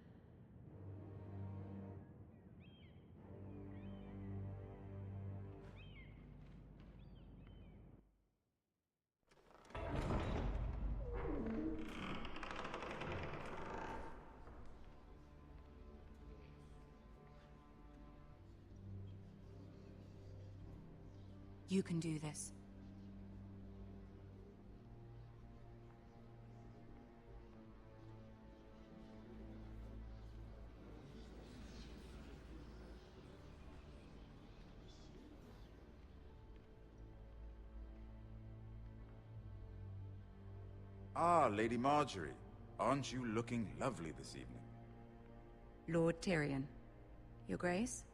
You can do this. Ah, Lady Marjorie. Aren't you looking lovely this evening? Lord Tyrion. Your Grace?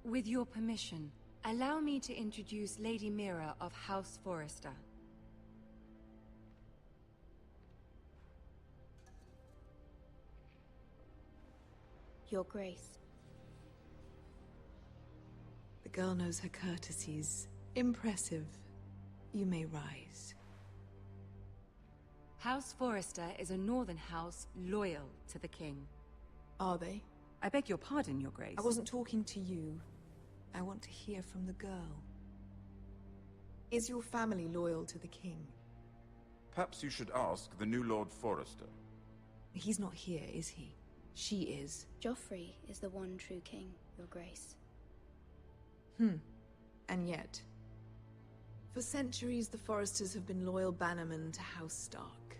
With your permission, allow me to introduce Lady Mira of House Forrester. Your Grace. The girl knows her courtesies. Impressive. You may rise. House Forrester is a northern house loyal to the king. Are they? I beg your pardon, Your Grace. I wasn't talking to you. I want to hear from the girl. Is your family loyal to the king? Perhaps you should ask the new Lord Forrester. He's not here, is he? She is. Joffrey is the one true king, Your Grace. And yet... For centuries, the Forresters have been loyal bannermen to House Stark.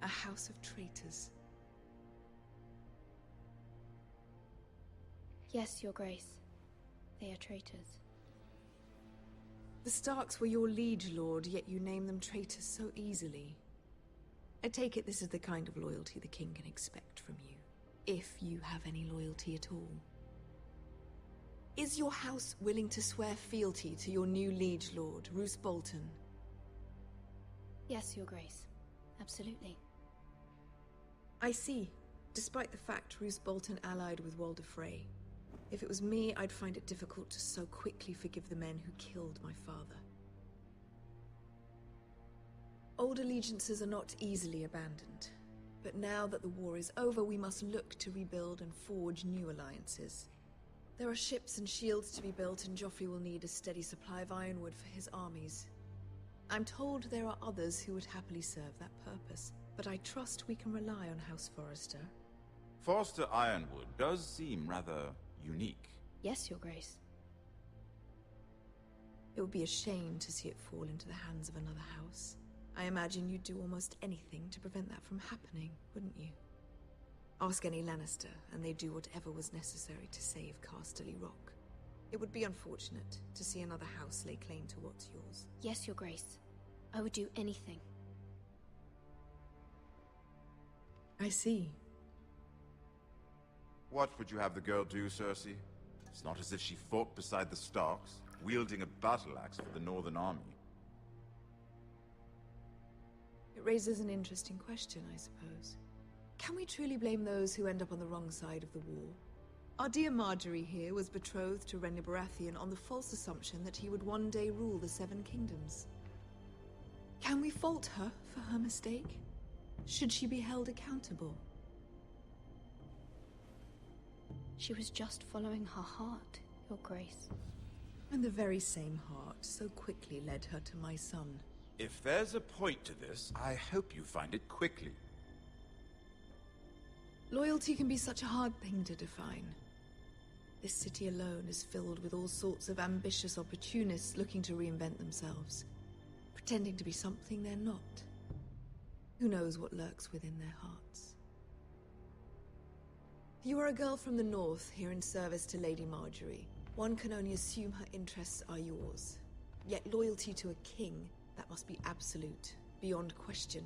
A house of traitors. Yes, Your Grace. They are traitors. The Starks were your liege lord, yet you name them traitors so easily. I take it this is the kind of loyalty the king can expect from you. If you have any loyalty at all. Is your house willing to swear fealty to your new liege lord, Roose Bolton? Yes, Your Grace. Absolutely. I see. Despite the fact Roose Bolton allied with Walder Frey. If it was me, I'd find it difficult to so quickly forgive the men who killed my father. Old allegiances are not easily abandoned. But now that the war is over, we must look to rebuild and forge new alliances. There are ships and shields to be built, and Joffrey will need a steady supply of ironwood for his armies. I'm told there are others who would happily serve that purpose, but I trust we can rely on House Forrester. Forrester Ironwood does seem rather unique. Yes, Your Grace. It would be a shame to see it fall into the hands of another house. I imagine you'd do almost anything to prevent that from happening, wouldn't you? Ask any Lannister, and they'd do whatever was necessary to save Casterly Rock. It would be unfortunate to see another house lay claim to what's yours. Yes, Your Grace. I would do anything. I see. What would you have the girl do, Cersei? It's not as if she fought beside the Starks, wielding a battle axe for the Northern Army. It raises an interesting question, I suppose. Can we truly blame those who end up on the wrong side of the war? Our dear Marjorie here was betrothed to Renly Baratheon on the false assumption that he would one day rule the Seven Kingdoms. Can we fault her for her mistake? Should she be held accountable? She was just following her heart, Your Grace. And the very same heart so quickly led her to my son. If there's a point to this, I hope you find it quickly. Loyalty can be such a hard thing to define. This city alone is filled with all sorts of ambitious opportunists looking to reinvent themselves, pretending to be something they're not. Who knows what lurks within their hearts? You are a girl from the north, here in service to Lady Marjorie. One can only assume her interests are yours. Yet loyalty to a king, that must be absolute, beyond question.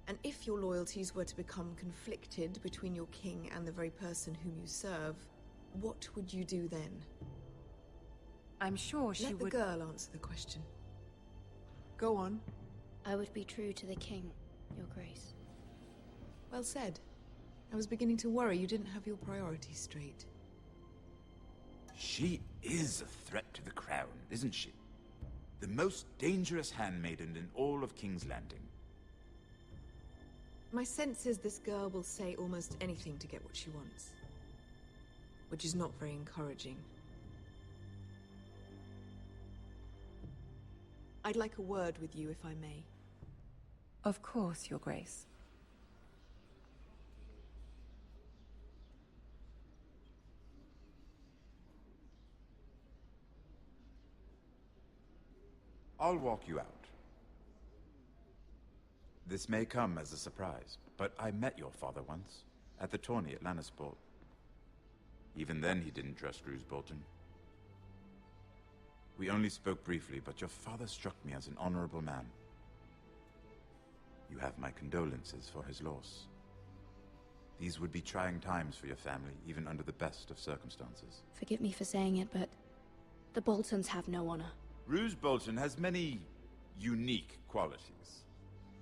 And if your loyalties were to become conflicted between your king and the very person whom you serve, what would you do then? I'm sure she would... Let the girl answer the question. Go on. I would be true to the king, Your Grace. Well said. I was beginning to worry you didn't have your priorities straight. She is a threat to the crown, isn't she? The most dangerous handmaiden in all of King's Landing. My sense is this girl will say almost anything to get what she wants. Which is not very encouraging. I'd like a word with you, if I may. Of course, Your Grace. I'll walk you out. This may come as a surprise, but I met your father once, at the tourney at Lannisport. Even then he didn't trust Roose Bolton. We only spoke briefly, but your father struck me as an honorable man. You have my condolences for his loss. These would be trying times for your family, even under the best of circumstances. Forgive me for saying it, but the Boltons have no honor. Roose Bolton has many unique qualities.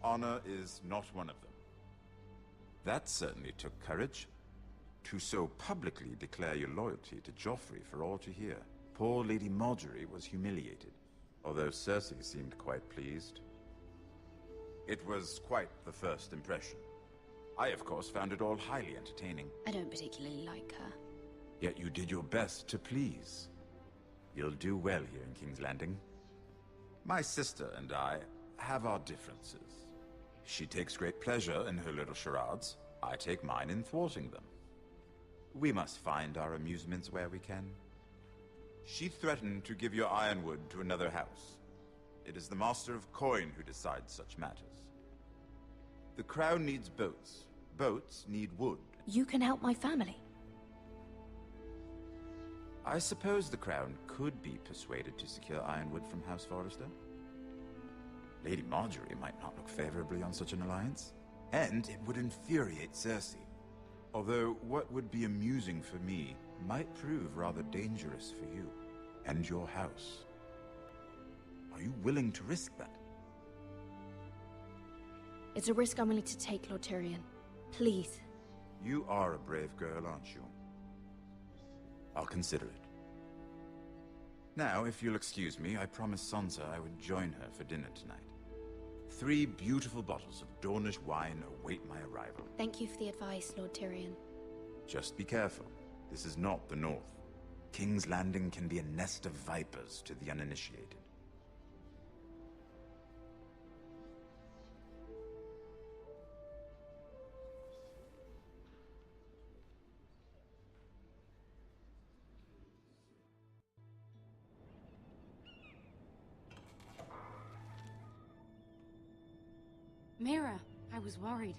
Honor is not one of them. That certainly took courage. To so publicly declare your loyalty to Joffrey for all to hear. Poor Lady Marjorie was humiliated, although Cersei seemed quite pleased. It was quite the first impression. I, of course, found it all highly entertaining. I don't particularly like her. Yet you did your best to please. You'll do well here in King's Landing. My sister and I have our differences. She takes great pleasure in her little charades. I take mine in thwarting them. We must find our amusements where we can. She threatened to give your ironwood to another house. It is the Master of Coin who decides such matters. The crown needs boats. Boats need wood. You can help my family. I suppose the crown could be persuaded to secure ironwood from House Forrester. Lady Marjorie might not look favorably on such an alliance, and it would infuriate Cersei. Although what would be amusing for me might prove rather dangerous for you and your house. Are you willing to risk that? It's a risk I'm willing to take, Lord Tyrion. Please. You are a brave girl, aren't you? I'll consider it. Now, if you'll excuse me, I promised Sansa I would join her for dinner tonight. 3 beautiful bottles of Dornish wine await my arrival. Thank you for the advice, Lord Tyrion. Just be careful. This is not the North. King's Landing can be a nest of vipers to the uninitiated. Mira, I was worried.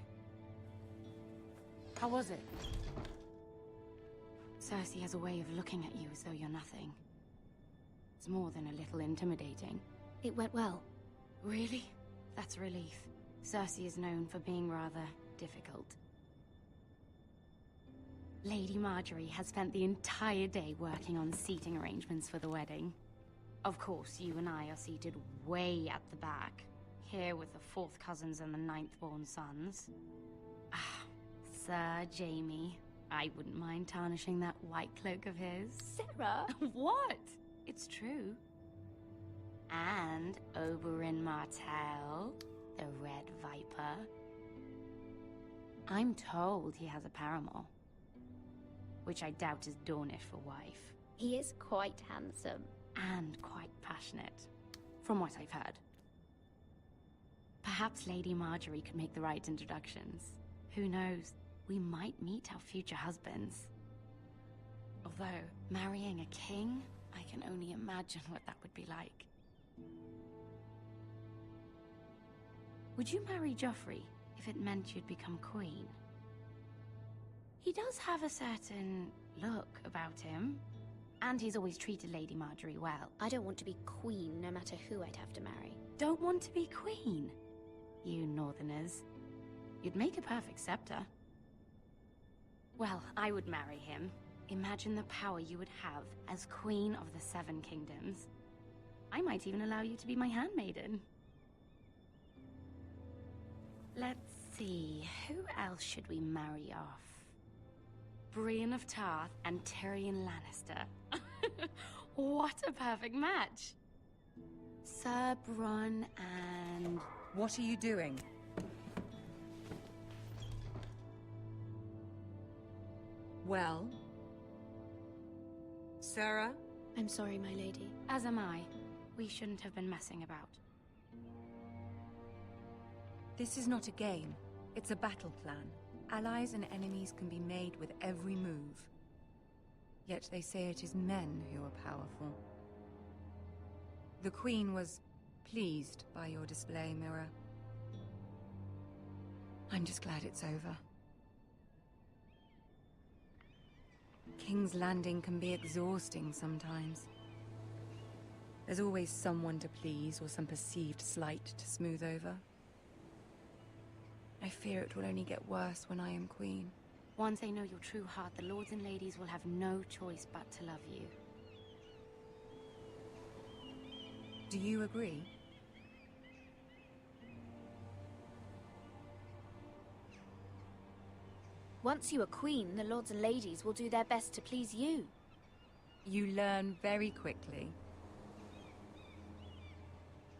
How was it? Cersei has a way of looking at you as though you're nothing. It's more than a little intimidating. It went well. Really? That's a relief. Cersei is known for being rather difficult. Lady Marjorie has spent the entire day working on seating arrangements for the wedding. Of course, you and I are seated way at the back, here with the 4th cousins and the 9th-born sons. Ah, Sir Jamie. I wouldn't mind tarnishing that white cloak of his. Sarah? What? It's true. And Oberyn Martell, the Red Viper. I'm told he has a paramour, which I doubt is Dornish for wife. He is quite handsome. And quite passionate, from what I've heard. Perhaps Lady Marjorie could make the right introductions. Who knows? We might meet our future husbands. Although, marrying a king, I can only imagine what that would be like. Would you marry Joffrey if it meant you'd become queen? He does have a certain look about him, and he's always treated Lady Marjorie well. I don't want to be queen, no matter who I'd have to marry. Don't want to be queen? You northerners. You'd make a perfect scepter. Well, I would marry him. Imagine the power you would have as Queen of the 7 Kingdoms. I might even allow you to be my handmaiden. Let's see, who else should we marry off? Brienne of Tarth and Tyrion Lannister. What a perfect match! Sir Bronn and... What are you doing? Well? Sarah? I'm sorry, my lady. As am I. We shouldn't have been messing about. This is not a game. It's a battle plan. Allies and enemies can be made with every move. Yet they say it is men who are powerful. The Queen was pleased by your display, Mira. I'm just glad it's over. King's Landing can be exhausting sometimes. There's always someone to please or some perceived slight to smooth over. I fear it will only get worse when I am queen. Once they know your true heart, the lords and ladies will have no choice but to love you. Do you agree? Once you are queen, the lords and ladies will do their best to please you. You learn very quickly.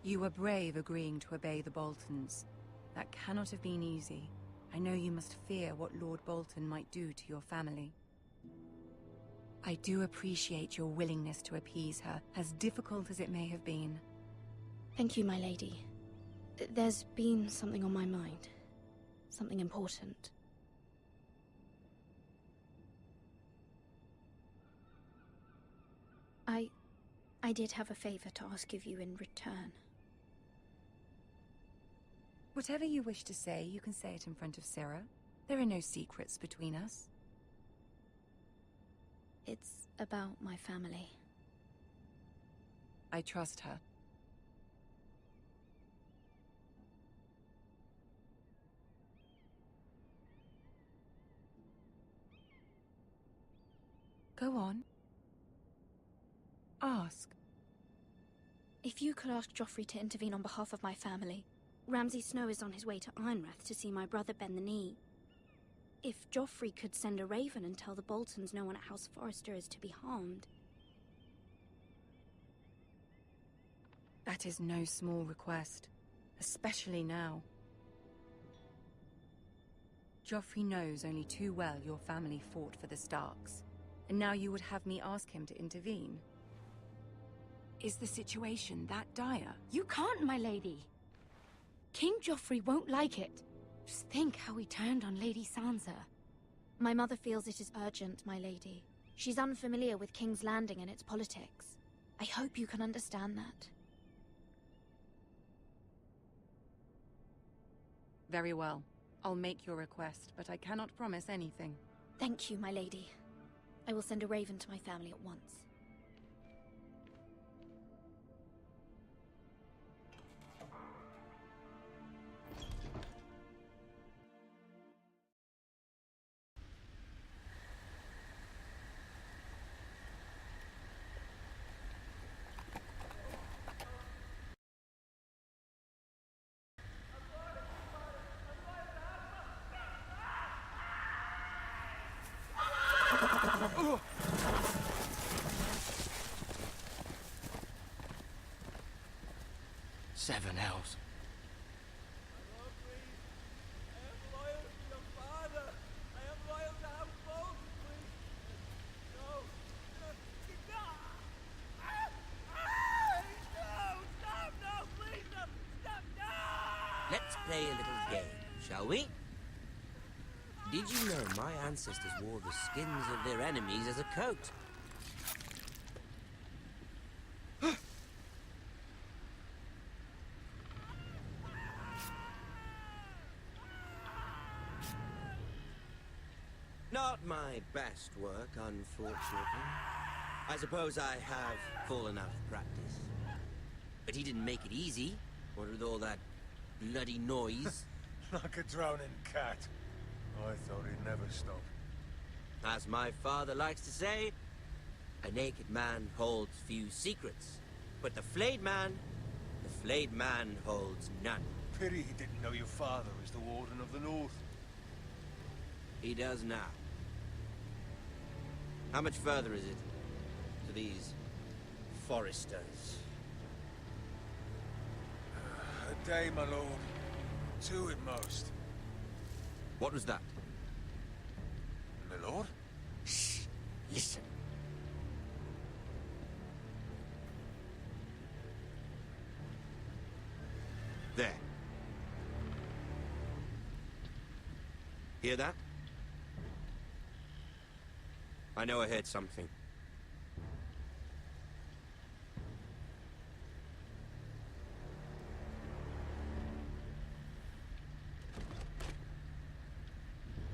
You were brave agreeing to obey the Boltons. That cannot have been easy. I know you must fear what Lord Bolton might do to your family. I do appreciate your willingness to appease her, as difficult as it may have been. Thank you, my lady. There's been something on my mind. Something important. I did have a favor to ask of you in return. Whatever you wish to say, you can say it in front of Sarah. There are no secrets between us. It's about my family. I trust her. Go on. Ask. If you could ask Joffrey to intervene on behalf of my family. Ramsay Snow is on his way to Ironrath to see my brother bend the knee. If Joffrey could send a raven and tell the Boltons no one at House Forrester is to be harmed. That is no small request, especially now. Joffrey knows only too well your family fought for the Starks, and now you would have me ask him to intervene. Is the situation that dire? You can't, my lady! King Joffrey won't like it. Just think how he turned on Lady Sansa. My mother feels it is urgent, my lady. She's unfamiliar with King's Landing and its politics. I hope you can understand that. Very well. I'll make your request, but I cannot promise anything. Thank you, my lady. I will send a raven to my family at once. 7 hells. Let's play a little game, shall we? Did you know my ancestors wore the skins of their enemies as a coat? Not my best work, unfortunately. I suppose I have fallen out of practice. But he didn't make it easy, what with all that bloody noise. Like a drowning cat. I thought he'd never stop. As my father likes to say, a naked man holds few secrets. But the flayed man holds none. Pity he didn't know your father is the Warden of the North. He does now. How much further is it to these foresters? A day, my lord. 2 at most. What was that? My lord? Shh! Listen. There. Hear that? I know I heard something.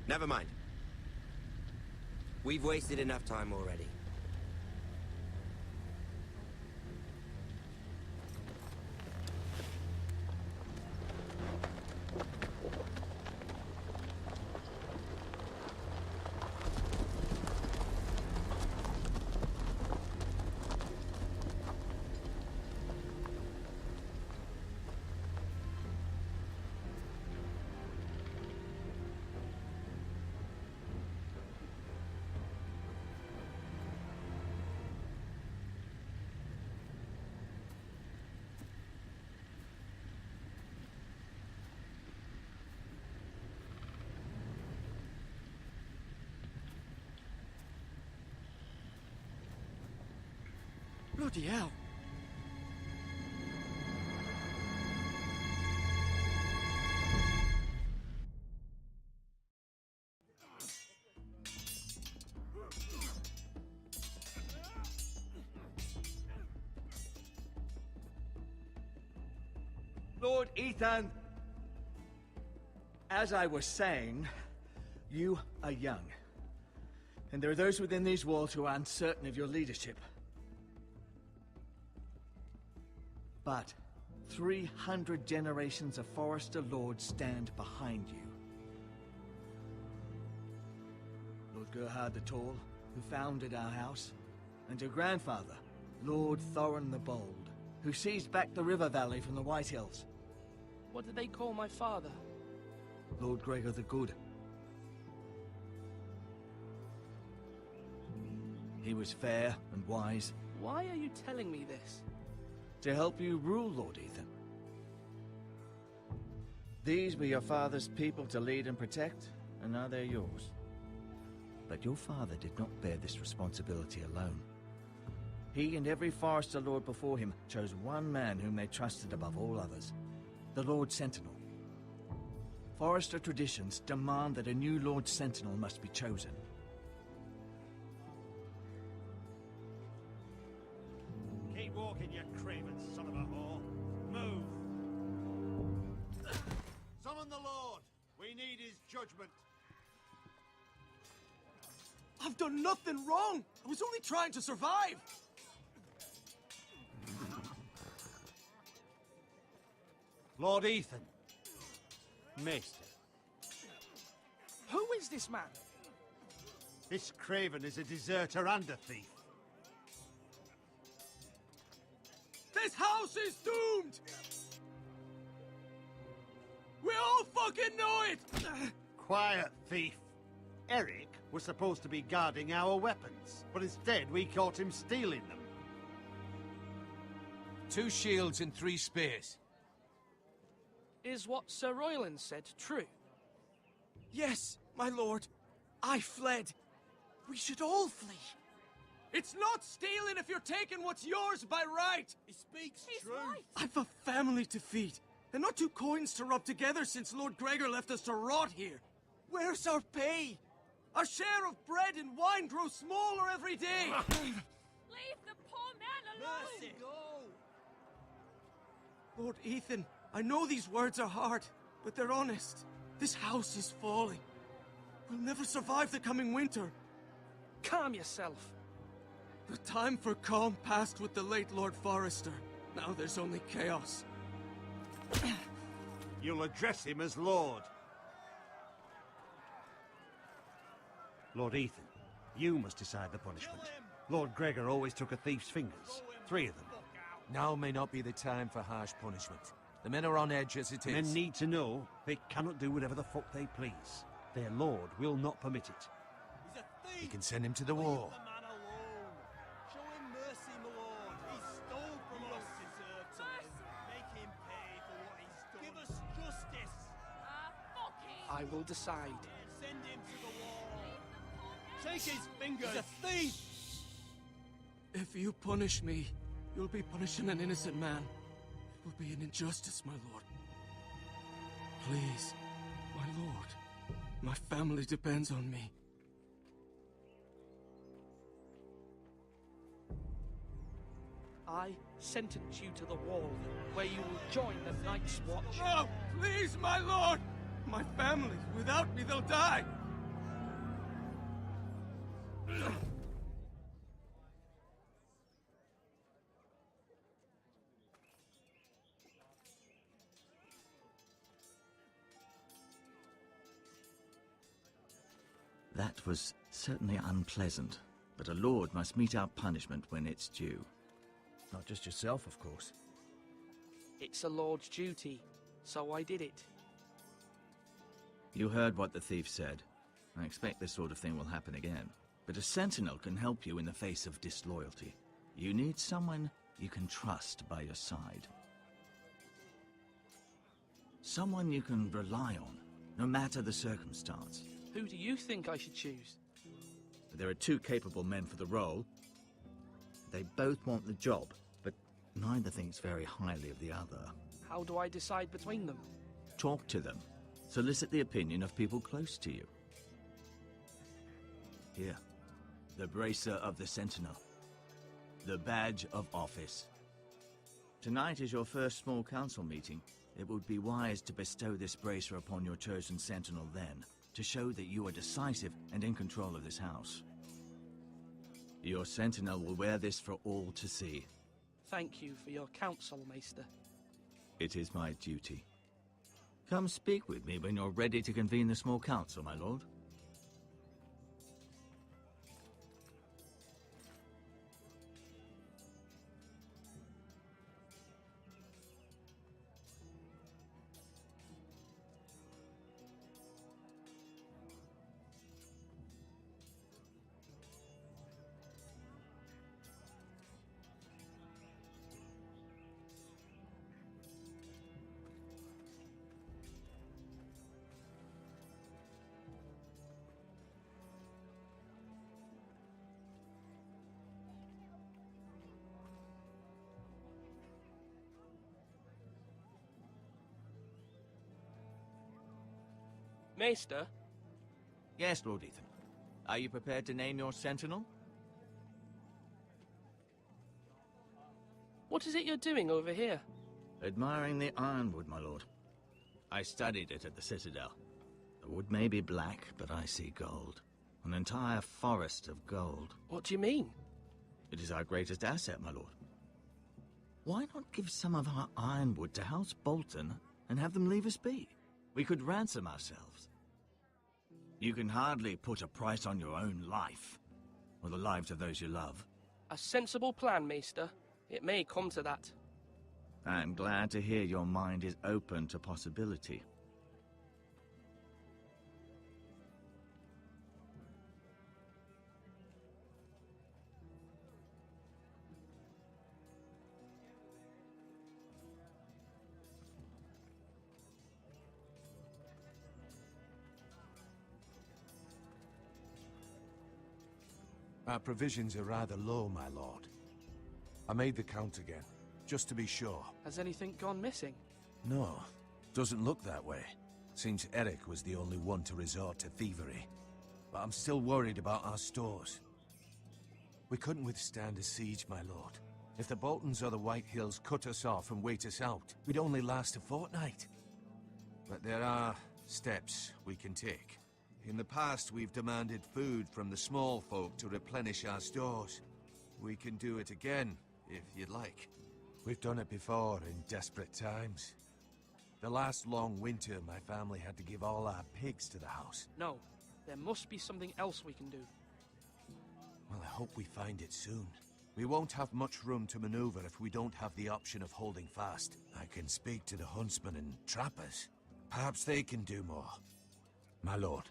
Never mind. We've wasted enough time already. Bloody hell. Lord Ethan, as I was saying, you are young. And there are those within these walls who are uncertain of your leadership. But 300 generations of Forester Lords stand behind you. Lord Gerhard the Tall, who founded our house, and your grandfather, Lord Thorin the Bold, who seized back the river valley from the White Hills. What did they call my father? Lord Gregor the Good. He was fair and wise. Why are you telling me this? To help you rule, Lord Ethan. These were your father's people to lead and protect, and now they're yours. But your father did not bear this responsibility alone. He and every Forester Lord before him chose one man whom they trusted above all others, the Lord Sentinel. Forester traditions demand that a new Lord Sentinel must be chosen. Keep walking, you craven son of a whore. Move! Summon the Lord! We need his judgment. I've done nothing wrong! I was only trying to survive! Lord Ethan. Maester. Who is this man? This craven is a deserter and a thief. This house is doomed! We all fucking know it! Quiet, thief. Eric was supposed to be guarding our weapons, but instead we caught him stealing them. 2 shields and 3 spears. Is what Sir Royland said true? Yes, my lord. I fled. We should all flee. It's not stealing if you're taking what's yours by right. He speaks truth. Right. I've a family to feed, and not two coins to rub together since Lord Gregor left us to rot here. Where's our pay? Our share of bread and wine grows smaller every day. Leave the poor man alone! Mercy, go! Lord Ethan, I know these words are hard, but they're honest. This house is falling. We'll never survive the coming winter. Calm yourself. The time for calm passed with the late Lord Forrester. Now there's only chaos. You'll address him as Lord. Lord Ethan, you must decide the punishment. Lord Gregor always took a thief's fingers. 3 of them. Now may not be the time for harsh punishment. The men are on edge as it is. Men need to know they cannot do whatever the fuck they please. Their lord will not permit it. He's a thief! You can send him to the war. Leave the man alone. Show him mercy, my lord. He stole from us. Deserve to live. Make him pay for what he's done. Give us justice. Fuck him! I will decide. Send him to the wall. Take his fingers. He's a thief! If you punish me, you'll be punishing an innocent man. It will be an injustice, my lord. Please, my lord. My family depends on me. I sentence you to the wall, where you will join the Night's Watch. No! Please, my lord! My family, without me, they'll die! That was certainly unpleasant, but a lord must mete out punishment when it's due. Not just yourself, of course. It's a lord's duty, so I did it. You heard what the thief said. I expect this sort of thing will happen again. But a sentinel can help you in the face of disloyalty. You need someone you can trust by your side. Someone you can rely on, no matter the circumstance. Who do you think I should choose? There are 2 capable men for the role. They both want the job, but neither thinks very highly of the other. How do I decide between them? Talk to them. Solicit the opinion of people close to you. Here, the bracer of the Sentinel. The badge of office. Tonight is your first small council meeting. It would be wise to bestow this bracer upon your chosen Sentinel then, to show that you are decisive and in control of this house. Your Sentinel will wear this for all to see. Thank you for your counsel, Maester. It is my duty. Come speak with me when you're ready to convene the small council, my lord. Maester? Yes, Lord Ethan. Are you prepared to name your sentinel? What is it you're doing over here? Admiring the ironwood, my lord. I studied it at the Citadel. The wood may be black, but I see gold. An entire forest of gold. What do you mean? It is our greatest asset, my lord. Why not give some of our ironwood to House Bolton and have them leave us be? We could ransom ourselves. You can hardly put a price on your own life, or the lives of those you love. A sensible plan, Maester. It may come to that. I'm glad to hear your mind is open to possibility. Our provisions are rather low, my lord. I made the count again, just to be sure. Has anything gone missing? No, doesn't look that way. Seems Eric was the only one to resort to thievery. But I'm still worried about our stores. We couldn't withstand a siege, my lord. If the Boltons or the White Hills cut us off and wait us out, we'd only last a fortnight. But there are steps we can take. In the past, we've demanded food from the small folk to replenish our stores. We can do it again, if you'd like. We've done it before in desperate times. The last long winter, my family had to give all our pigs to the house. No, there must be something else we can do. Well, I hope we find it soon. We won't have much room to maneuver if we don't have the option of holding fast. I can speak to the huntsmen and trappers. Perhaps they can do more. My lord.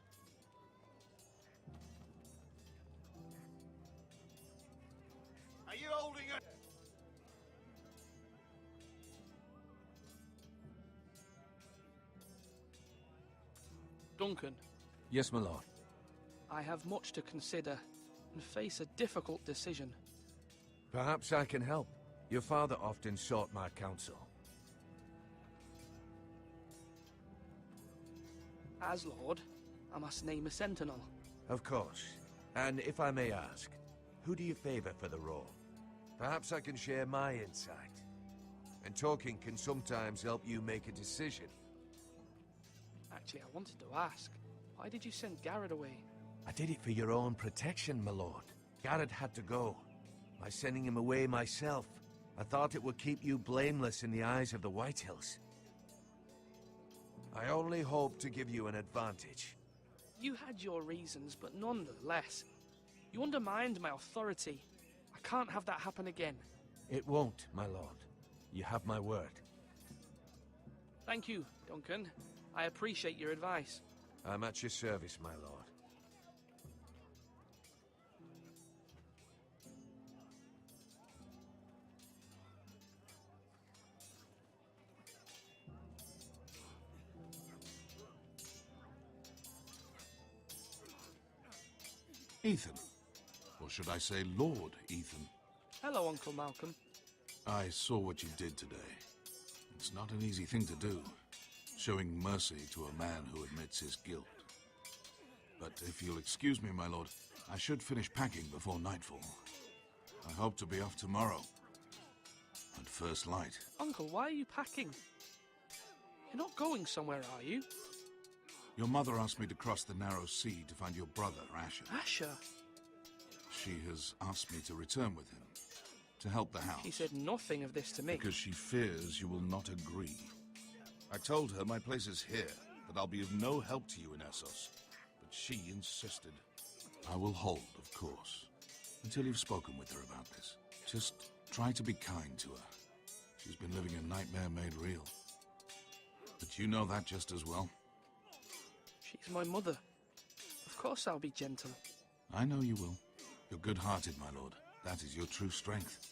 Are you holding it? Duncan. Yes, my lord. I have much to consider and face a difficult decision. Perhaps I can help. Your father often sought my counsel. As Lord, I must name a sentinel. Of course. And if I may ask, who do you favor for the role? Perhaps I can share my insight. And talking can sometimes help you make a decision. Actually, I wanted to ask, why did you send Garrett away? I did it for your own protection, my lord. Garrett had to go. By sending him away myself, I thought it would keep you blameless in the eyes of the White Hills. I only hope to give you an advantage. You had your reasons, but nonetheless, you undermined my authority. I can't have that happen again. It won't, my lord. You have my word. Thank you, Duncan. I appreciate your advice. I'm at your service, my lord. Ethan. Or should I say Lord Ethan? Hello, Uncle Malcolm. I saw what you did today. It's not an easy thing to do, showing mercy to a man who admits his guilt. But if you'll excuse me, my lord, I should finish packing before nightfall. I hope to be off tomorrow. At first light. Uncle, why are you packing? You're not going somewhere, are you? Your mother asked me to cross the narrow sea to find your brother, Asher. Asher? She has asked me to return with him, to help the house. She said nothing of this to me. Because she fears you will not agree. I told her my place is here, that I'll be of no help to you in Essos. But she insisted. I will hold, of course, until you've spoken with her about this. Just try to be kind to her. She's been living a nightmare made real. But you know that just as well. She's my mother. Of course I'll be gentle. I know you will. You're good-hearted, my lord. That is your true strength.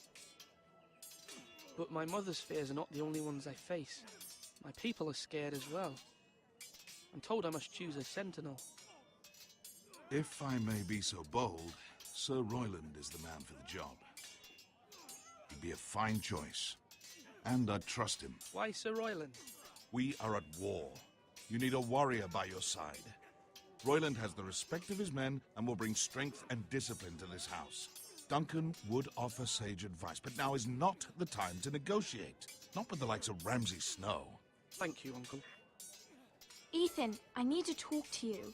But my mother's fears are not the only ones I face. My people are scared as well. I'm told I must choose a sentinel. If I may be so bold, Sir Royland is the man for the job. He'd be a fine choice. And I'd trust him. Why Sir Royland? We are at war. You need a warrior by your side. Royland has the respect of his men and will bring strength and discipline to this house. Duncan would offer sage advice, but now is not the time to negotiate. Not with the likes of Ramsay Snow. Thank you, Uncle. Ethan, I need to talk to you.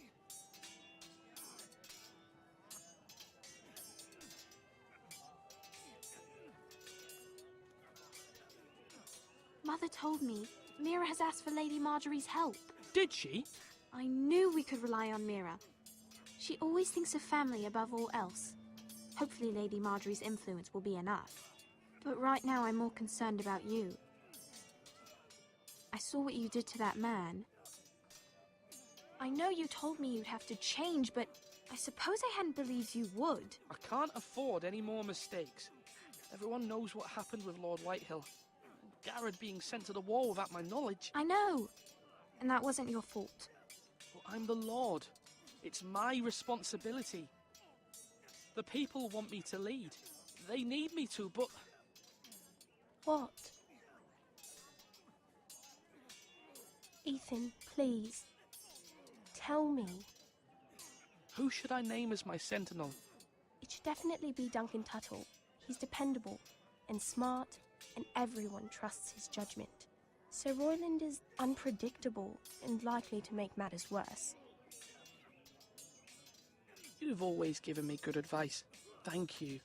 Mother told me Mira has asked for Lady Marjorie's help. Did she? I knew we could rely on Mira. She always thinks of family above all else. Hopefully Lady Marjorie's influence will be enough. But right now I'm more concerned about you. I saw what you did to that man. I know you told me you'd have to change, but I suppose I hadn't believed you would. I can't afford any more mistakes. Everyone knows what happened with Lord Whitehill. Garrett being sent to the war without my knowledge. I know. And that wasn't your fault. But I'm the Lord. It's my responsibility. The people want me to lead. They need me to, but... What? Ethan, please. Tell me. Who should I name as my sentinel? It should definitely be Duncan Tuttle. He's dependable and smart, and everyone trusts his judgment. Sir Royland is unpredictable and likely to make matters worse. You've always given me good advice. Thank you.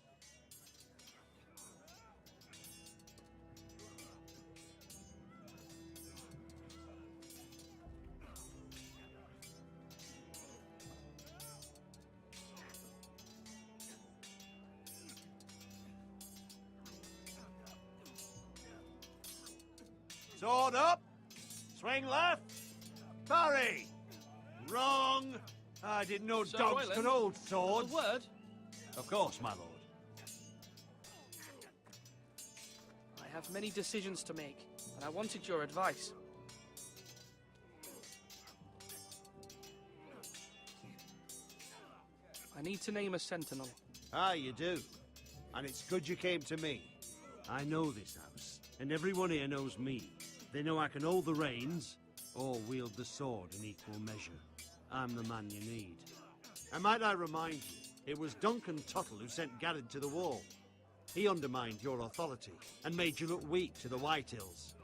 Sword up! Swing left! Parry! Wrong! I didn't know Sir dogs Royland, could hold swords. A word? Of course, my lord. I have many decisions to make, and I wanted your advice. I need to name a sentinel. Ah, you do. And it's good you came to me. I know this house, and everyone here knows me. They know I can hold the reins, or wield the sword in equal measure. I'm the man you need. And might I remind you, it was Duncan Tuttle who sent Garrett to the wall. He undermined your authority, and made you look weak to the White Hills.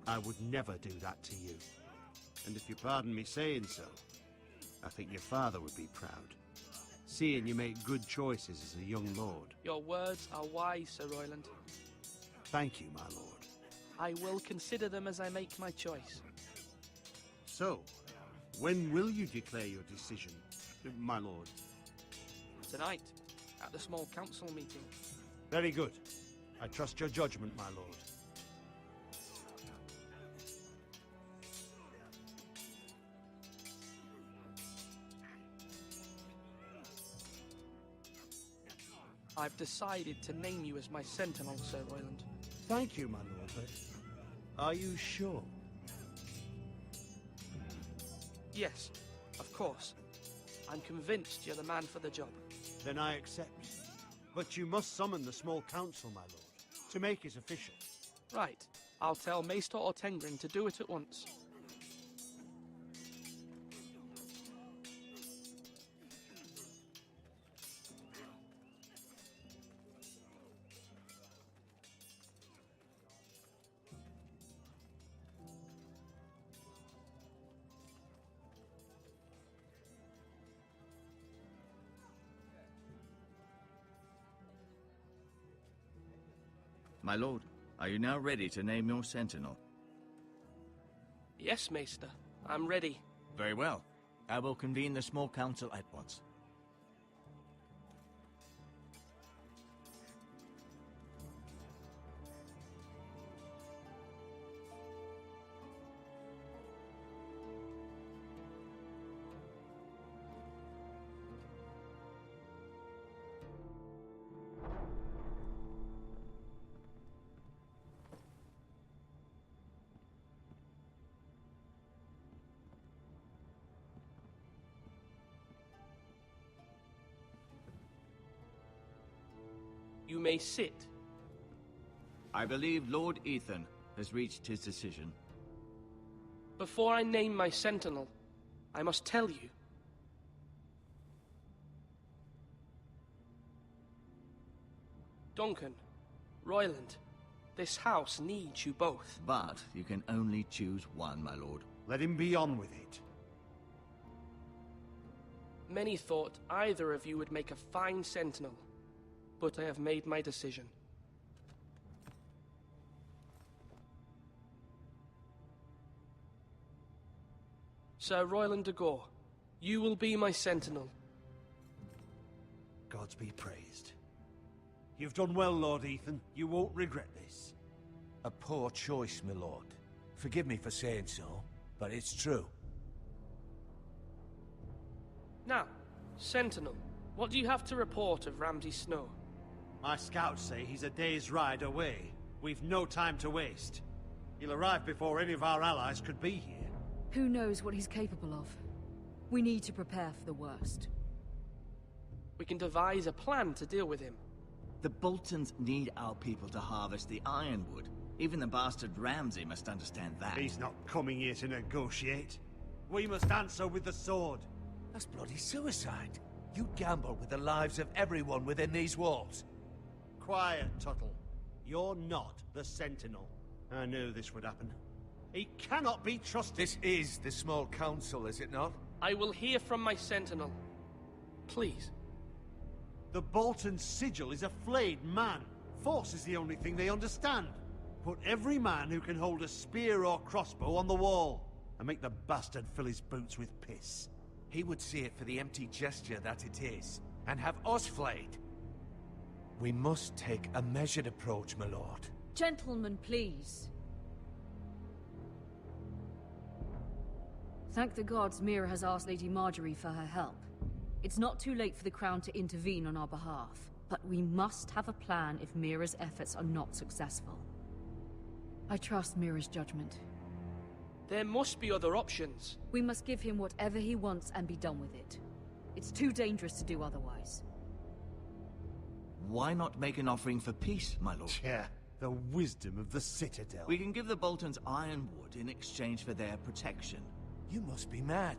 I would never do that to you. And if you pardon me saying so, I think your father would be proud. Seeing you make good choices as a young lord. Your words are wise, Sir Royland. Thank you, my lord. I will consider them as I make my choice. So, when will you declare your decision, my lord? Tonight, at the small council meeting. Very good. I trust your judgment, my lord. I've decided to name you as my sentinel, Sir Royland. Thank you, my lord, but are you sure? Yes, of course. I'm convinced you're the man for the job. Then I accept. But you must summon the small council, my lord, to make it official. Right. I'll tell Maester Ortengrin to do it at once. My lord, are you now ready to name your sentinel? Yes, Maester. I'm ready. Very well. I will convene the small council at once. You may sit. I believe Lord Ethan has reached his decision. Before I name my sentinel, I must tell you. Duncan, Royland, this house needs you both. But you can only choose one, my lord. Let him be on with it. Many thought either of you would make a fine sentinel, but I have made my decision. Sir Royland de Gore, you will be my sentinel. Gods be praised. You've done well, Lord Ethan. You won't regret this. A poor choice, my lord. Forgive me for saying so, but it's true. Now, sentinel, what do you have to report of Ramsay Snow? My scouts say he's a day's ride away. We've no time to waste. He'll arrive before any of our allies could be here. Who knows what he's capable of? We need to prepare for the worst. We can devise a plan to deal with him. The Boltons need our people to harvest the ironwood. Even the bastard Ramsay must understand that. He's not coming here to negotiate. We must answer with the sword. That's bloody suicide. You gamble with the lives of everyone within these walls. Quiet, Tuttle. You're not the Sentinel. I knew this would happen. He cannot be trusted. This is the small council, is it not? I will hear from my Sentinel. Please. The Bolton sigil is a flayed man. Force is the only thing they understand. Put every man who can hold a spear or crossbow on the wall, and make the bastard fill his boots with piss. He would see it for the empty gesture that it is, and have us flayed. We must take a measured approach, my lord. Gentlemen, please. Thank the gods Mira has asked Lady Marjorie for her help. It's not too late for the Crown to intervene on our behalf, but we must have a plan if Mira's efforts are not successful. I trust Mira's judgment. There must be other options. We must give him whatever he wants and be done with it. It's too dangerous to do otherwise. Why not make an offering for peace, my lord? Yeah, the wisdom of the Citadel. We can give the Boltons ironwood in exchange for their protection. You must be mad.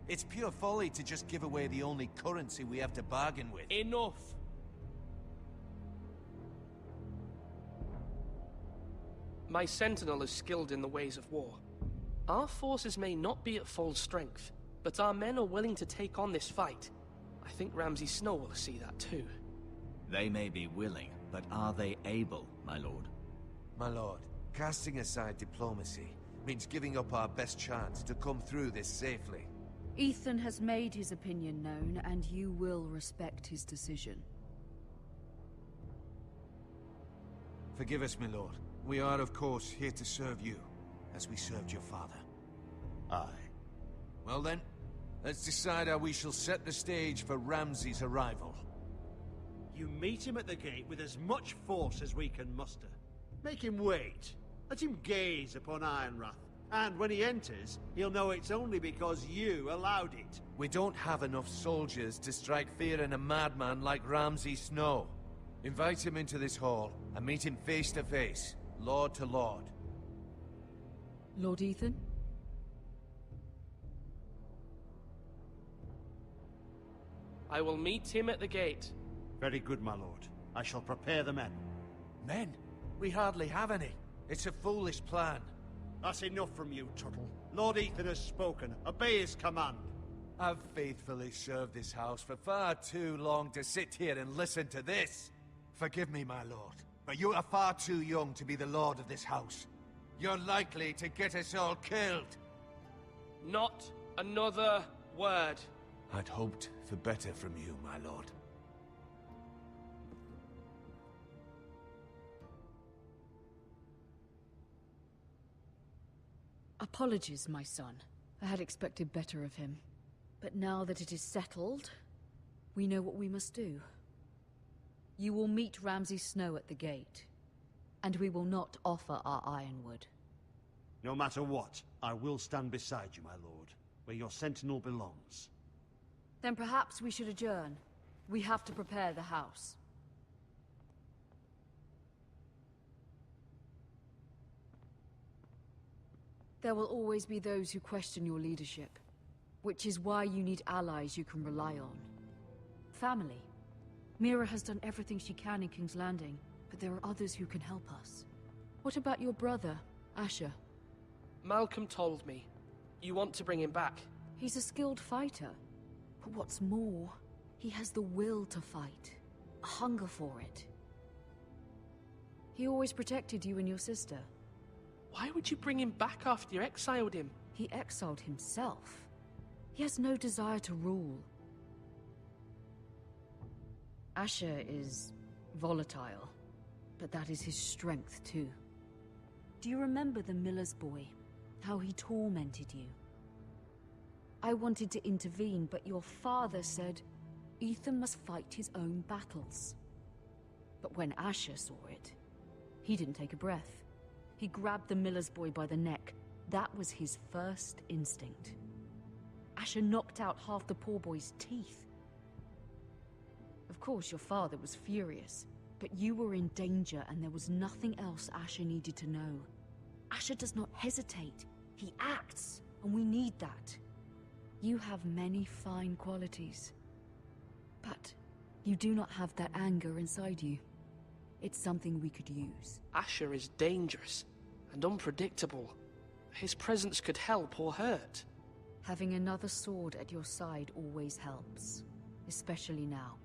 It's pure folly to just give away the only currency we have to bargain with. Enough! My Sentinel is skilled in the ways of war. Our forces may not be at full strength, but our men are willing to take on this fight. I think Ramsay Snow will see that too. They may be willing, but are they able, my lord? My lord, casting aside diplomacy means giving up our best chance to come through this safely. Ethan has made his opinion known, and you will respect his decision. Forgive us, my lord. We are, of course, here to serve you, as we served your father. Aye. Well then, let's decide how we shall set the stage for Ramsay's arrival. You meet him at the gate with as much force as we can muster. Make him wait. Let him gaze upon Ironrath. And when he enters, he'll know it's only because you allowed it. We don't have enough soldiers to strike fear in a madman like Ramsay Snow. Invite him into this hall, and meet him face to face, lord to lord. Lord Ethan? I will meet him at the gate. Very good, my lord. I shall prepare the men. Men? We hardly have any. It's a foolish plan. That's enough from you, Tuttle. Lord Ethan has spoken. Obey his command. I've faithfully served this house for far too long to sit here and listen to this. Forgive me, my lord, but you are far too young to be the lord of this house. You're likely to get us all killed. Not another word. I'd hoped for better from you, my lord. Apologies, my son. I had expected better of him. But now that it is settled, we know what we must do. You will meet Ramsay Snow at the gate, and we will not offer our ironwood. No matter what, I will stand beside you, my lord, where your sentinel belongs. Then perhaps we should adjourn. We have to prepare the house. There will always be those who question your leadership, which is why you need allies you can rely on. Family. Mira has done everything she can in King's Landing, but there are others who can help us. What about your brother, Asher? Malcolm told me. You want to bring him back? He's a skilled fighter. But what's more, he has the will to fight. A hunger for it. He always protected you and your sister. Why would you bring him back after you exiled him? He exiled himself. He has no desire to rule. Asher is volatile, but that is his strength too. Do you remember the miller's boy? How he tormented you? I wanted to intervene, but your father said Ethan must fight his own battles. But when Asher saw it, he didn't take a breath. He grabbed the miller's boy by the neck. That was his first instinct. Asher knocked out half the poor boy's teeth. Of course, your father was furious, but you were in danger and there was nothing else Asher needed to know. Asher does not hesitate. He acts, and we need that. You have many fine qualities, but you do not have that anger inside you. It's something we could use. Asher is dangerous and unpredictable. His presence could help or hurt. Having another sword at your side always helps, especially now.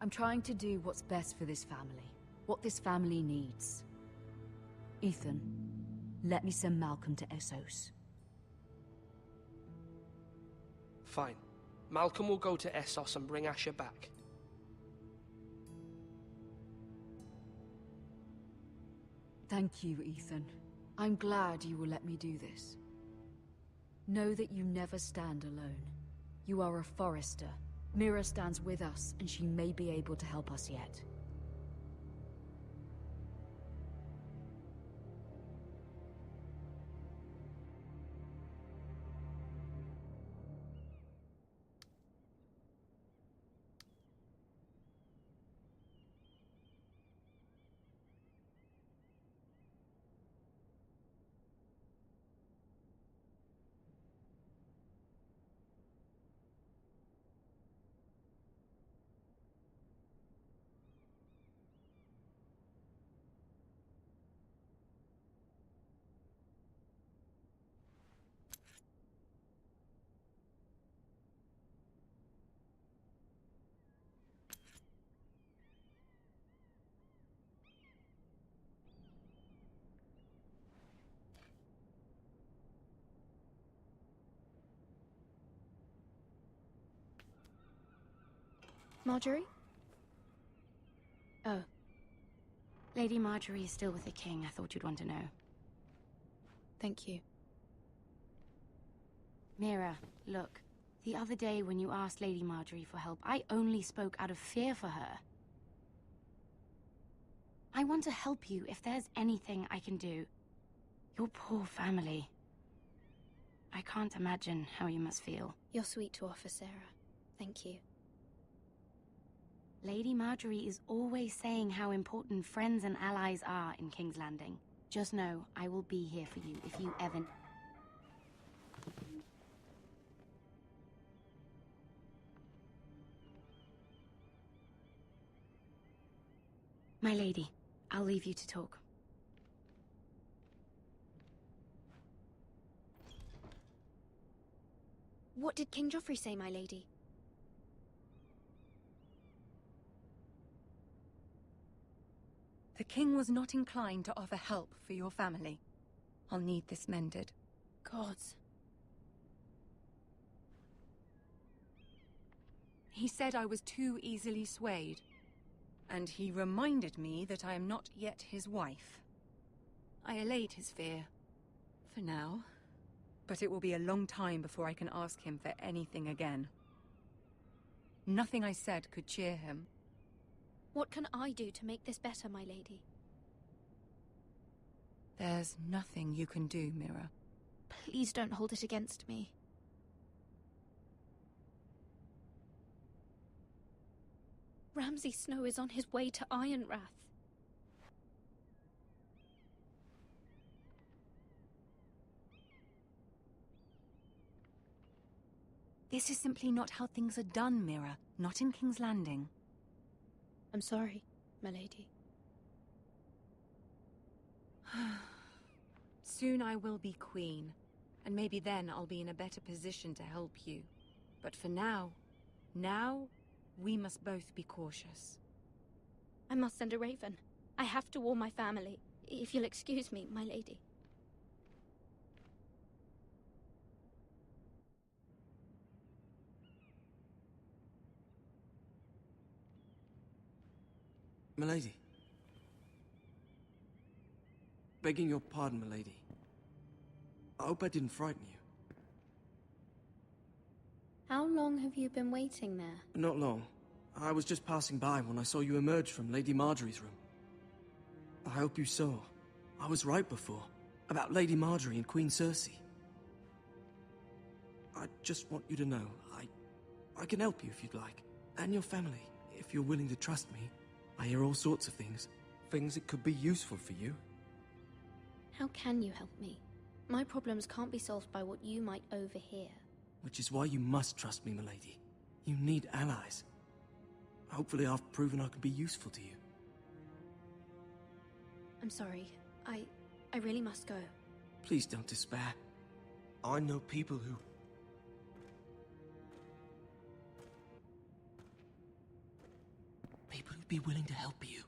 I'm trying to do what's best for this family, what this family needs. Ethan, let me send Malcolm to Essos. Fine. Malcolm will go to Essos and bring Asher back. Thank you, Ethan. I'm glad you will let me do this. Know that you never stand alone. You are a Forrester. Mira stands with us, and she may be able to help us yet. Marjorie? Oh. Lady Marjorie is still with the king. I thought you'd want to know. Thank you. Mira, look. The other day when you asked Lady Marjorie for help, I only spoke out of fear for her. I want to help you if there's anything I can do. Your poor family. I can't imagine how you must feel. You're sweet to offer, Sarah. Thank you. Lady Marjorie is always saying how important friends and allies are in King's Landing. Just know, I will be here for you if you ever... My lady, I'll leave you to talk. What did King Joffrey say, my lady? The king was not inclined to offer help for your family. I'll need this mended. Gods. He said I was too easily swayed. And he reminded me that I am not yet his wife. I allayed his fear. For now. But it will be a long time before I can ask him for anything again. Nothing I said could cheer him. What can I do to make this better, my lady? There's nothing you can do, Mira. Please don't hold it against me. Ramsay Snow is on his way to Ironrath. This is simply not how things are done, Mira. Not in King's Landing. I'm sorry, my lady. Soon I will be queen, and maybe then I'll be in a better position to help you. But for now, we must both be cautious. I must send a raven. I have to warn my family. If you'll excuse me, my lady. Milady. Begging your pardon, milady. I hope I didn't frighten you. How long have you been waiting there? Not long. I was just passing by when I saw you emerge from Lady Marjorie's room. I hope you saw. I was right before. About Lady Marjorie and Queen Cersei. I just want you to know, I can help you if you'd like. And your family, if you're willing to trust me. I hear all sorts of things. Things that could be useful for you. How can you help me? My problems can't be solved by what you might overhear. Which is why you must trust me, milady. You need allies. Hopefully I've proven I can be useful to you. I'm sorry. I really must go. Please don't despair. I know people who... People who'd be willing to help you.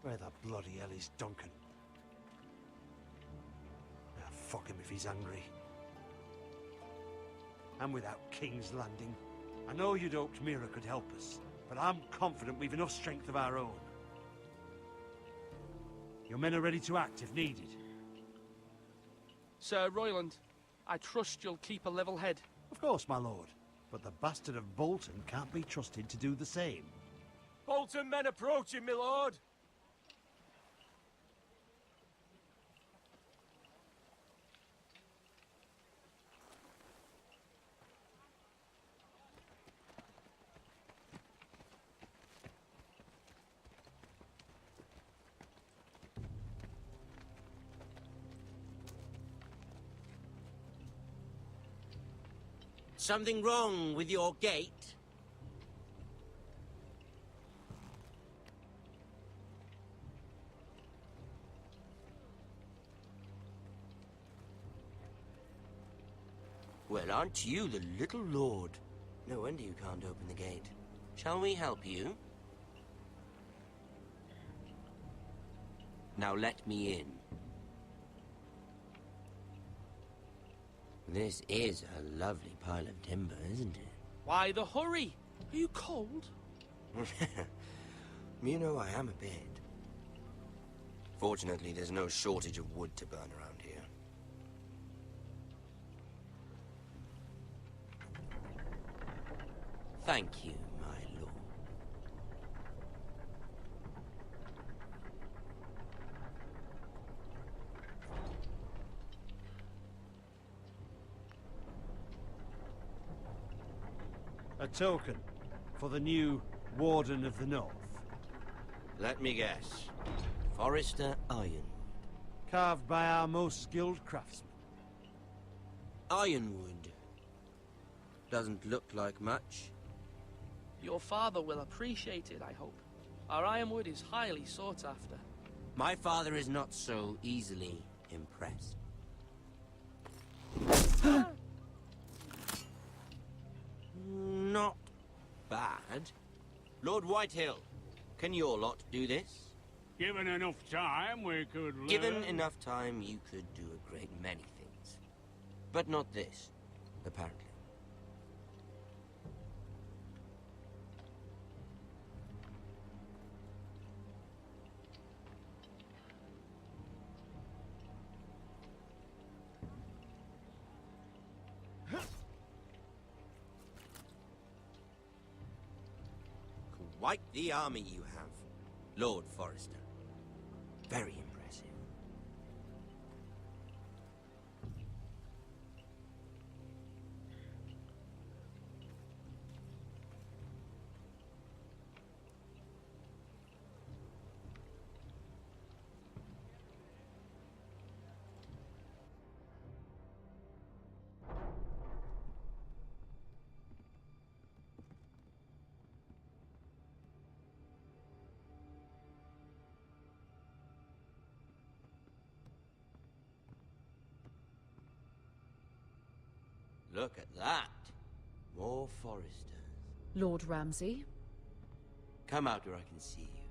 Where the bloody hell is Duncan? Ah, fuck him if he's angry. And without King's Landing. I know you'd hoped Mira could help us, but I'm confident we've enough strength of our own. Your men are ready to act if needed. Sir Royland, I trust you'll keep a level head. Of course, my lord. But the bastard of Bolton can't be trusted to do the same. Bolton men approaching, my lord! Something wrong with your gate? Well, aren't you the little lord? No wonder you can't open the gate. Shall we help you? Now let me in. This is a lovely pile of timber, isn't it? Why the hurry? Are you cold? You know I am a bit. Fortunately, there's no shortage of wood to burn around here. Thank you, my lord. A token for the new Warden of the North. Let me guess. Forrester Ironwood. Carved by our most skilled craftsmen. Ironwood. Doesn't look like much. Your father will appreciate it, I hope. Our ironwood is highly sought after. My father is not so easily impressed. Not bad. Lord Whitehill, can your lot do this? Given enough time, we could learn. Given enough time, you could do a great many things. But not this, apparently. Quite the army you have, Lord Forrester. Very impressive. Look at that. More Forresters. Lord Ramsay? Come out where I can see you.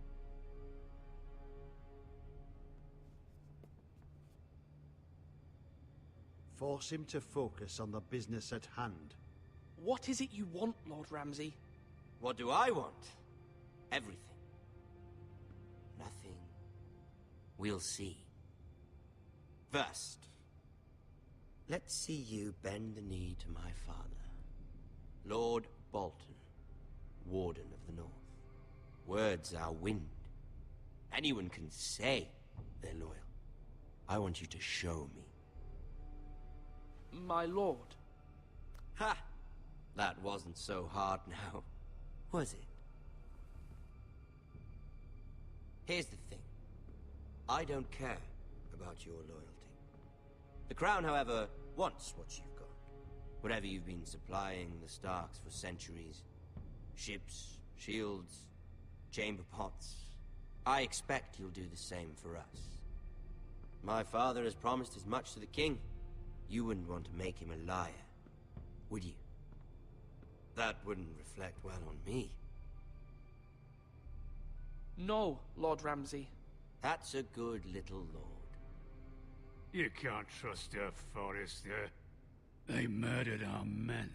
Force him to focus on the business at hand. What is it you want, Lord Ramsay? What do I want? Everything. Nothing. We'll see. First, let's see you bend the knee to my father, Lord Bolton, Warden of the North. Words are wind. Anyone can say they're loyal. I want you to show me. My lord. Ha! That wasn't so hard now, was it? Here's the thing. I don't care about your loyalty. The Crown, however, wants what you've got. Whatever you've been supplying the Starks for centuries. Ships, shields, chamber pots. I expect you'll do the same for us. My father has promised as much to the king. You wouldn't want to make him a liar, would you? That wouldn't reflect well on me. No, Lord Ramsay. That's a good little lord. You can't trust her, Forrester. They murdered our men.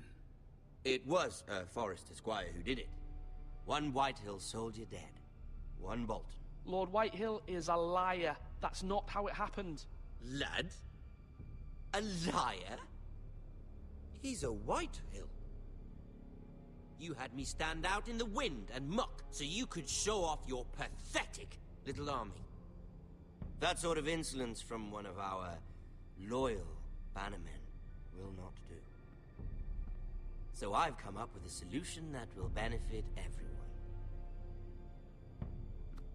It was a Forrester squire who did it. One Whitehill soldier dead. One Bolton. Lord Whitehill is a liar. That's not how it happened. Lad? A liar? He's a Whitehill. You had me stand out in the wind and muck so you could show off your pathetic little army. That sort of insolence from one of our loyal bannermen will not do. So I've come up with a solution that will benefit everyone.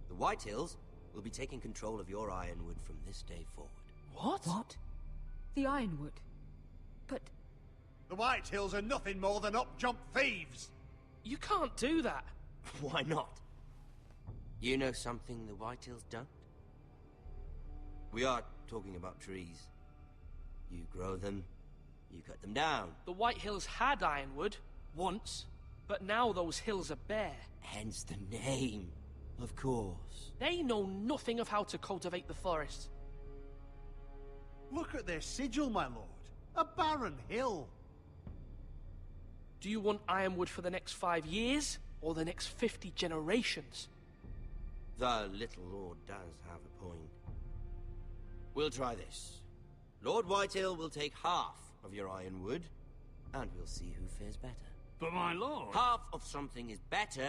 The Whitehills will be taking control of your Ironwood from this day forward. What? What? The Ironwood? But... The Whitehills are nothing more than up-jump thieves! You can't do that. Why not? You know something the Whitehills don't? We are talking about trees. You grow them, you cut them down. The Whitehills had Ironwood, once, but now those hills are bare. Hence the name, of course. They know nothing of how to cultivate the forest. Look at their sigil, my lord. A barren hill. Do you want Ironwood for the next 5 years, or the next 50 generations? The little lord does have a point. We'll try this. Lord Whitehill will take half of your Ironwood, and we'll see who fares better. But my lord... Half of something is better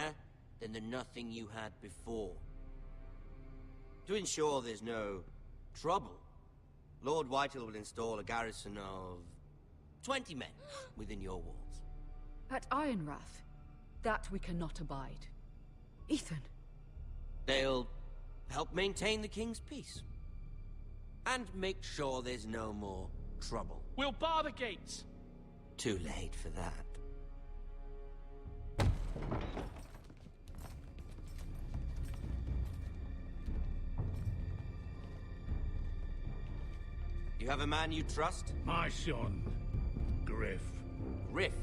than the nothing you had before. To ensure there's no trouble, Lord Whitehill will install a garrison of 20 men within your walls. At Ironrath, that we cannot abide. Ethan. They'll help maintain the king's peace. And make sure there's no more trouble. We'll bar the gates! Too late for that. You have a man you trust? My son, Griff. Griff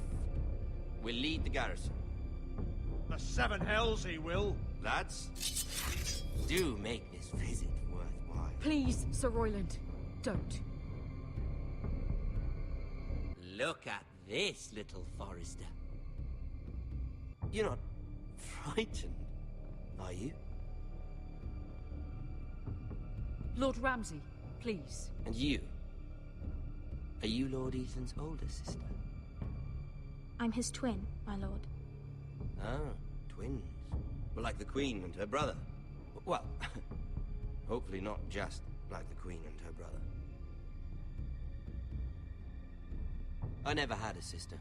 will lead the garrison. The Seven Hells he will. Lads, do make this visit worthwhile. Please, Sir Royland, don't. Look at this, little Forrester. You're not frightened, are you? Lord Ramsay, please. And you? Are you Lord Ethan's older sister? I'm his twin, my lord. Ah, twins. Well, like the Queen and her brother. Well, hopefully not just like the Queen and her brother. I never had a sister.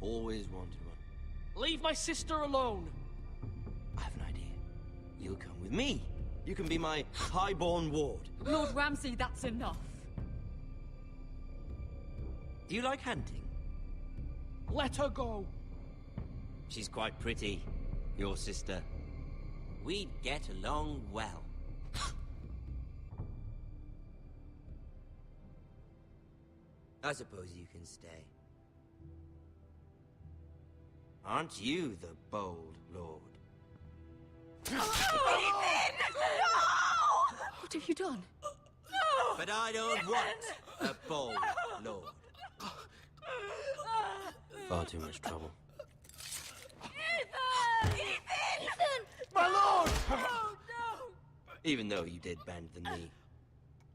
Always wanted one. Leave my sister alone! I have an idea. You'll come with me. You can be my highborn ward. Lord Ramsay, that's enough. Do you like hunting? Let her go. She's quite pretty, your sister. We'd get along well. I suppose you can stay. Aren't you the bold lord? Ethan! No! What have you done? But I don't want a bold lord. Far too much trouble. Ethan! My lord! Oh, no! Even though you did bend the knee.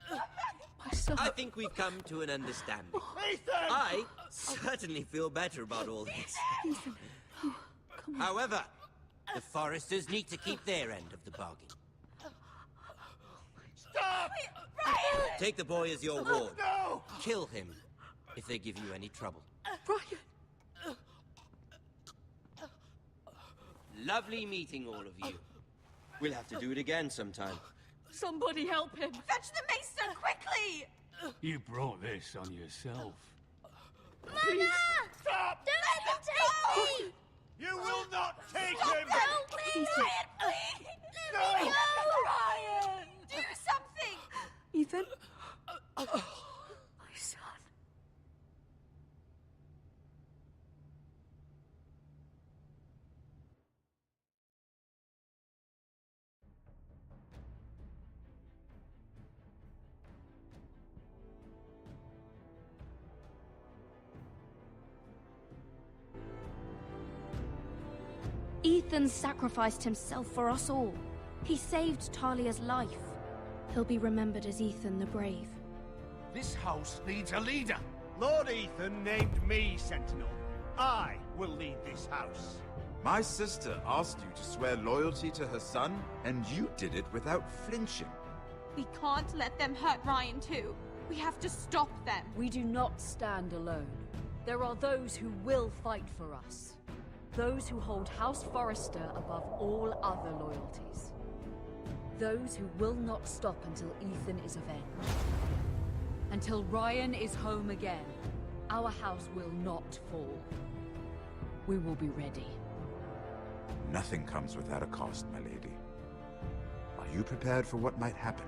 My son. I think we've come to an understanding. Ethan! I certainly feel better about all this. Ethan. Oh, come on. However, the Foresters need to keep their end of the bargain. Stop! Ryan! Take the boy as your ward. No! Kill him if they give you any trouble. Ryan! Lovely meeting all of you. We'll have to do it again sometime. Somebody help him! Fetch the maester, quickly! You brought this on yourself. Mama! Stop! Don't let them take me! You will not take Stop him! Help me! Ryan, please! Let me go! Ryan! Do something! Ethan? My son. Ethan sacrificed himself for us all. He saved Talia's life. He'll be remembered as Ethan the Brave. This house needs a leader. Lord Ethan named me Sentinel. I will lead this house. My sister asked you to swear loyalty to her son, and you did it without flinching. We can't let them hurt Ryan too. We have to stop them. We do not stand alone. There are those who will fight for us. Those who hold House Forrester above all other loyalties. Those who will not stop until Ethan is avenged. Until Ryan is home again, our house will not fall. We will be ready. Nothing comes without a cost, my lady. Are you prepared for what might happen?